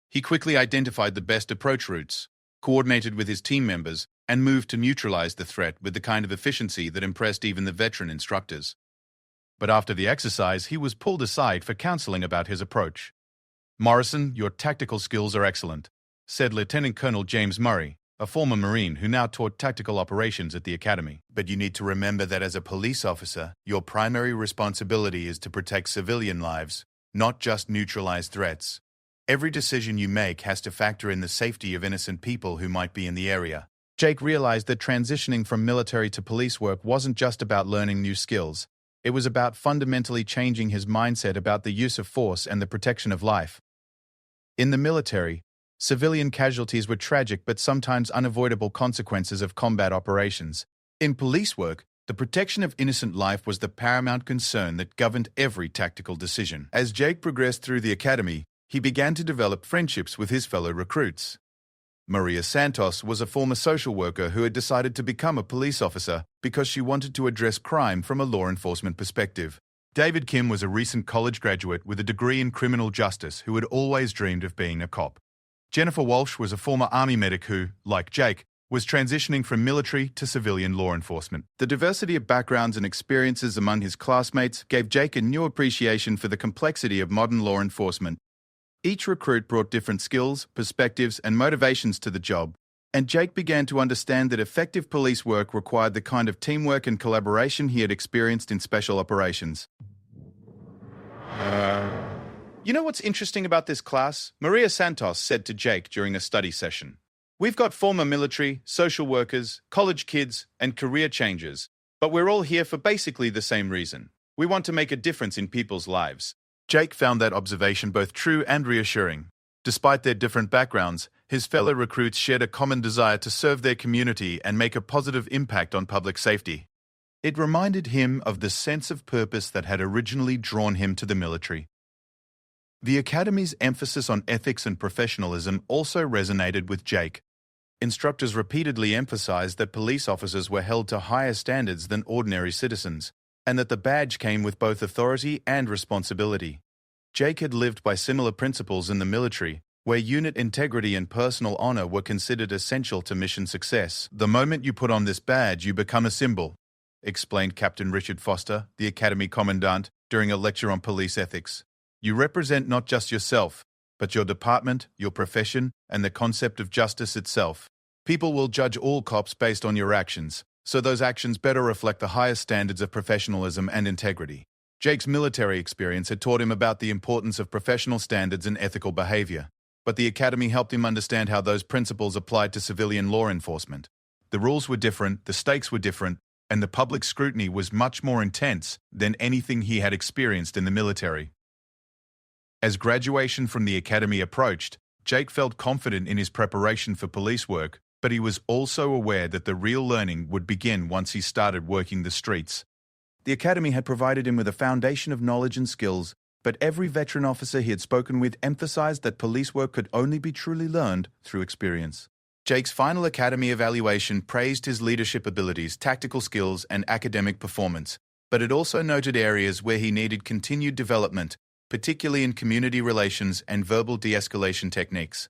Speaker 1: He quickly identified the best approach routes, coordinated with his team members, and moved to neutralize the threat with the kind of efficiency that impressed even the veteran instructors. But after the exercise, he was pulled aside for counseling about his approach. "Morrison, your tactical skills are excellent," said Lieutenant Colonel James Murray, a former Marine who now taught tactical operations at the Academy. "But you need to remember that as a police officer, your primary responsibility is to protect civilian lives, not just neutralize threats. Every decision you make has to factor in the safety of innocent people who might be in the area." Jake realized that transitioning from military to police work wasn't just about learning new skills. It was about fundamentally changing his mindset about the use of force and the protection of life. In the military, civilian casualties were tragic but sometimes unavoidable consequences of combat operations. In police work, the protection of innocent life was the paramount concern that governed every tactical decision. As Jake progressed through the Academy, he began to develop friendships with his fellow recruits. Maria Santos was a former social worker who had decided to become a police officer because she wanted to address crime from a law enforcement perspective. David Kim was a recent college graduate with a degree in criminal justice who had always dreamed of being a cop. Jennifer Walsh was a former Army medic who, like Jake, was transitioning from military to civilian law enforcement. The diversity of backgrounds and experiences among his classmates gave Jake a new appreciation for the complexity of modern law enforcement. Each recruit brought different skills, perspectives, and motivations to the job, and Jake began to understand that effective police work required the kind of teamwork and collaboration he had experienced in special operations. "You know what's interesting about this class?" Maria Santos said to Jake during a study session. "We've got former military, social workers, college kids, and career changers, but we're all here for basically the same reason. We want to make a difference in people's lives." Jake found that observation both true and reassuring. Despite their different backgrounds, his fellow recruits shared a common desire to serve their community and make a positive impact on public safety. It reminded him of the sense of purpose that had originally drawn him to the military. The Academy's emphasis on ethics and professionalism also resonated with Jake. Instructors repeatedly emphasized that police officers were held to higher standards than ordinary citizens, and that the badge came with both authority and responsibility. Jake had lived by similar principles in the military, where unit integrity and personal honor were considered essential to mission success. "The moment you put on this badge, you become a symbol," explained Captain Richard Foster, the Academy Commandant, during a lecture on police ethics. "You represent not just yourself, but your department, your profession, and the concept of justice itself. People will judge all cops based on your actions, so those actions better reflect the highest standards of professionalism and integrity." Jake's military experience had taught him about the importance of professional standards and ethical behavior, but the Academy helped him understand how those principles applied to civilian law enforcement. The rules were different, the stakes were different, and the public scrutiny was much more intense than anything he had experienced in the military. As graduation from the Academy approached, Jake felt confident in his preparation for police work, but he was also aware that the real learning would begin once he started working the streets. The Academy had provided him with a foundation of knowledge and skills, but every veteran officer he had spoken with emphasized that police work could only be truly learned through experience. Jake's final Academy evaluation praised his leadership abilities, tactical skills, and academic performance, but it also noted areas where he needed continued development, particularly in community relations and verbal de-escalation techniques.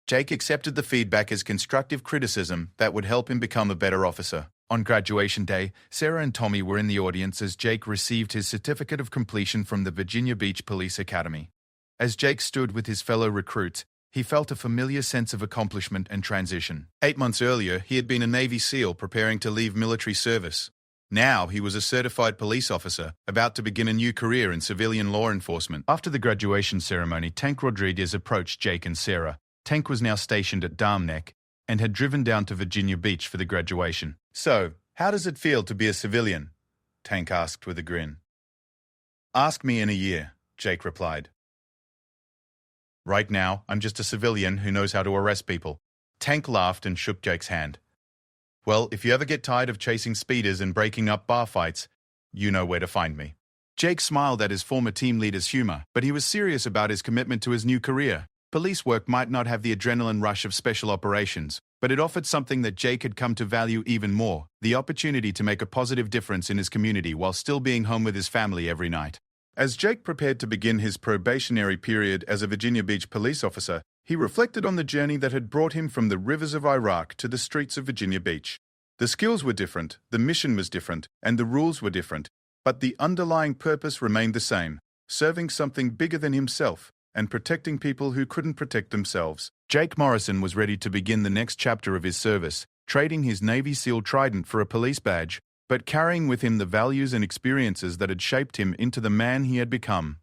Speaker 1: Jake accepted the feedback as constructive criticism that would help him become a better officer. On graduation day, Sarah and Tommy were in the audience as Jake received his certificate of completion from the Virginia Beach Police Academy. As Jake stood with his fellow recruits, he felt a familiar sense of accomplishment and transition. 8 months earlier, he had been a Navy SEAL preparing to leave military service. Now he was a certified police officer, about to begin a new career in civilian law enforcement. After the graduation ceremony, Tank Rodriguez approached Jake and Sarah. Tank was now stationed at Dam Neck and had driven down to Virginia Beach for the graduation. "So, how does it feel to be a civilian?" Tank asked with a grin. "Ask me in a year," Jake replied. "Right now, I'm just a civilian who knows how to arrest people." Tank laughed and shook Jake's hand. "Well, if you ever get tired of chasing speeders and breaking up bar fights, you know where to find me." Jake smiled at his former team leader's humor, but he was serious about his commitment to his new career. Police work might not have the adrenaline rush of special operations, but it offered something that Jake had come to value even more: the opportunity to make a positive difference in his community while still being home with his family every night. As Jake prepared to begin his probationary period as a Virginia Beach police officer, he reflected on the journey that had brought him from the rivers of Iraq to the streets of Virginia Beach. The skills were different, the mission was different, and the rules were different, but the underlying purpose remained the same: serving something bigger than himself and protecting people who couldn't protect themselves. Jake Morrison was ready to begin the next chapter of his service, trading his Navy SEAL trident for a police badge, but carrying with him the values and experiences that had shaped him into the man he had become.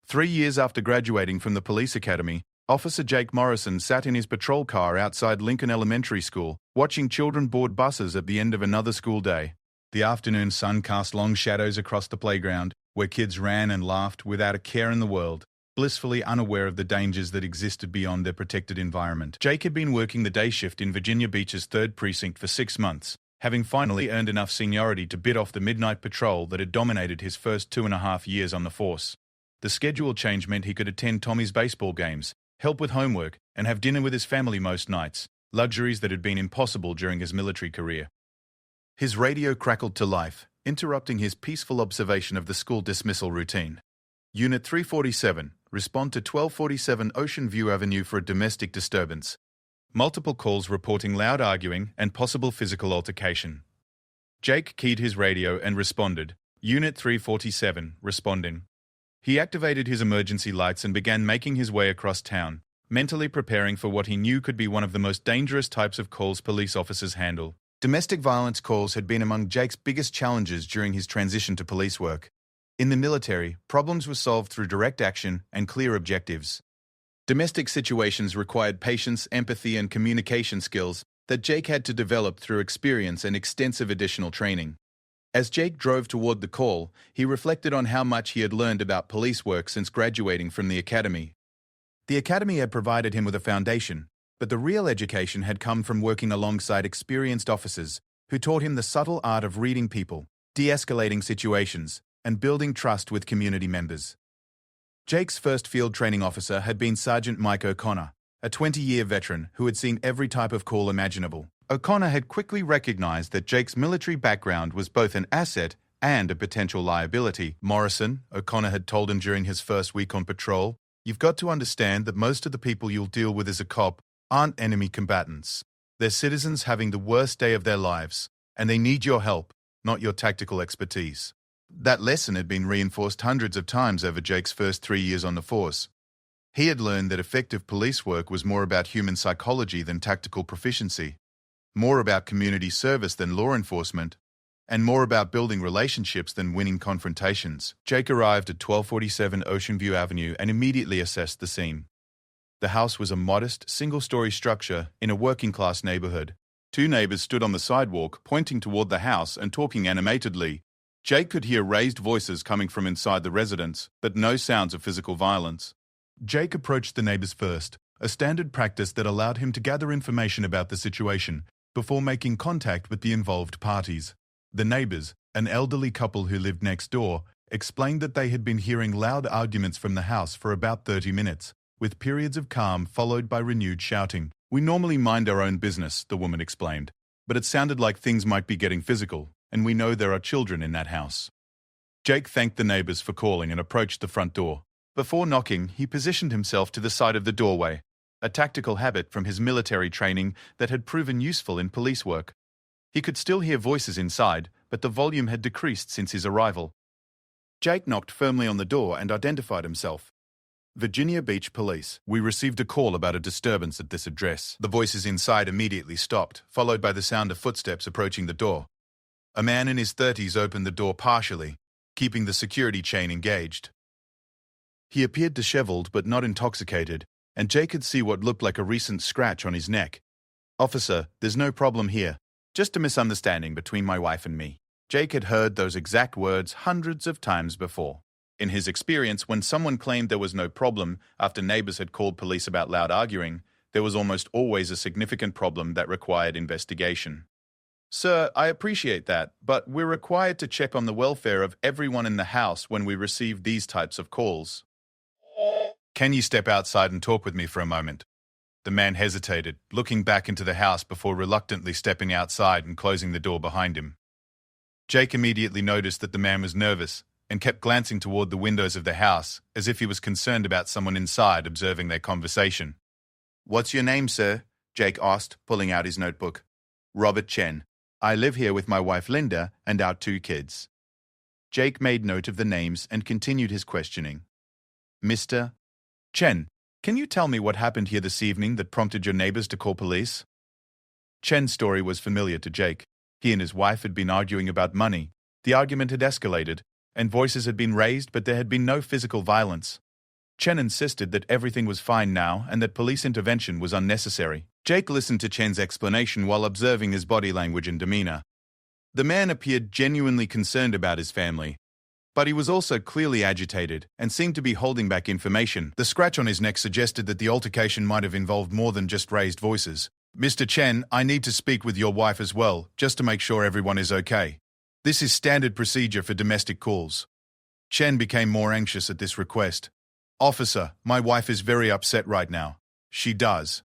Speaker 1: 3 years after graduating from the police academy, Officer Jake Morrison sat in his patrol car outside Lincoln Elementary School, watching children board buses at the end of another school day. The afternoon sun cast long shadows across the playground, where kids ran and laughed without a care in the world, blissfully unaware of the dangers that existed beyond their protected environment. Jake had been working the day shift in Virginia Beach's 3rd Precinct for 6 months, having finally earned enough seniority to bid off the midnight patrol that had dominated his first 2.5 years on the force. The schedule change meant he could attend Tommy's baseball games, help with homework, and have dinner with his family most nights, luxuries that had been impossible during his military career. His radio crackled to life, interrupting his peaceful observation of the school dismissal routine. Unit 347, respond to 1247 Ocean View Avenue for a domestic disturbance. Multiple calls reporting loud arguing and possible physical altercation. Jake keyed his radio and responded, Unit 347, responding. He activated his emergency lights and began making his way across town, mentally preparing for what he knew could be one of the most dangerous types of calls police officers handle. Domestic violence calls had been among Jake's biggest challenges during his transition to police work. In the military, problems were solved through direct action and clear objectives. Domestic situations required patience, empathy, and communication skills that Jake had to develop through experience and extensive additional training. As Jake drove toward the call, he reflected on how much he had learned about police work since graduating from the academy. The academy had provided him with a foundation, but the real education had come from working alongside experienced officers who taught him the subtle art of reading people, de-escalating situations, and building trust with community members. Jake's first field training officer had been Sergeant Mike O'Connor, a 20-year veteran who had seen every type of call imaginable. O'Connor had quickly recognized that Jake's military background was both an asset and a potential liability. Morrison, O'Connor had told him during his first week on patrol, "You've got to understand that most of the people you'll deal with as a cop aren't enemy combatants. They're citizens having the worst day of their lives, and they need your help, not your tactical expertise." That lesson had been reinforced hundreds of times over Jake's first 3 years on the force. He had learned that effective police work was more about human psychology than tactical proficiency, more about community service than law enforcement, and more about building relationships than winning confrontations. Jake arrived at 1247 Ocean View Avenue and immediately assessed the scene. The house was a modest, single-story structure in a working-class neighborhood. 2 neighbors stood on the sidewalk, pointing toward the house and talking animatedly. Jake could hear raised voices coming from inside the residence, but no sounds of physical violence. Jake approached the neighbors first, a standard practice that allowed him to gather information about the situation before making contact with the involved parties. The neighbors, an elderly couple who lived next door, explained that they had been hearing loud arguments from the house for about 30 minutes, with periods of calm followed by renewed shouting. "We normally mind our own business," the woman explained, "but it sounded like things might be getting physical, and we know there are children in that house." Jake thanked the neighbors for calling and approached the front door. Before knocking, he positioned himself to the side of the doorway, a tactical habit from his military training that had proven useful in police work. He could still hear voices inside, but the volume had decreased since his arrival. Jake knocked firmly on the door and identified himself. Virginia Beach Police. We received a call about a disturbance at this address. The voices inside immediately stopped, followed by the sound of footsteps approaching the door. A man in his 30s opened the door partially, keeping the security chain engaged. He appeared disheveled but not intoxicated, and Jake could see what looked like a recent scratch on his neck. "Officer, there's no problem here. Just a misunderstanding between my wife and me." Jake had heard those exact words hundreds of times before. In his experience, when someone claimed there was no problem after neighbors had called police about loud arguing, there was almost always a significant problem that required investigation. "Sir, I appreciate that, but we're required to check on the welfare of everyone in the house when we receive these types of calls." "Can you step outside and talk with me for a moment?" The man hesitated, looking back into the house before reluctantly stepping outside and closing the door behind him. Jake immediately noticed that the man was nervous and kept glancing toward the windows of the house as if he was concerned about someone inside observing their conversation. "What's your name, sir?" Jake asked, pulling out his notebook. "Robert Chen. I live here with my wife Linda and our 2 kids. Jake made note of the names and continued his questioning. "Mr. Chen, can you tell me what happened here this evening that prompted your neighbors to call police?" Chen's story was familiar to Jake. He and his wife had been arguing about money. The argument had escalated, and voices had been raised, but there had been no physical violence. Chen insisted that everything was fine now and that police intervention was unnecessary. Jake listened to Chen's explanation while observing his body language and demeanor. The man appeared genuinely concerned about his family, but he was also clearly agitated and seemed to be holding back information. The scratch on his neck suggested that the altercation might have involved more than just raised voices. "Mr. Chen, I need to speak with your wife as well, just to make sure everyone is okay. This is standard procedure for domestic calls." Chen became more anxious at this request. "Officer, my wife is very upset right now. She does.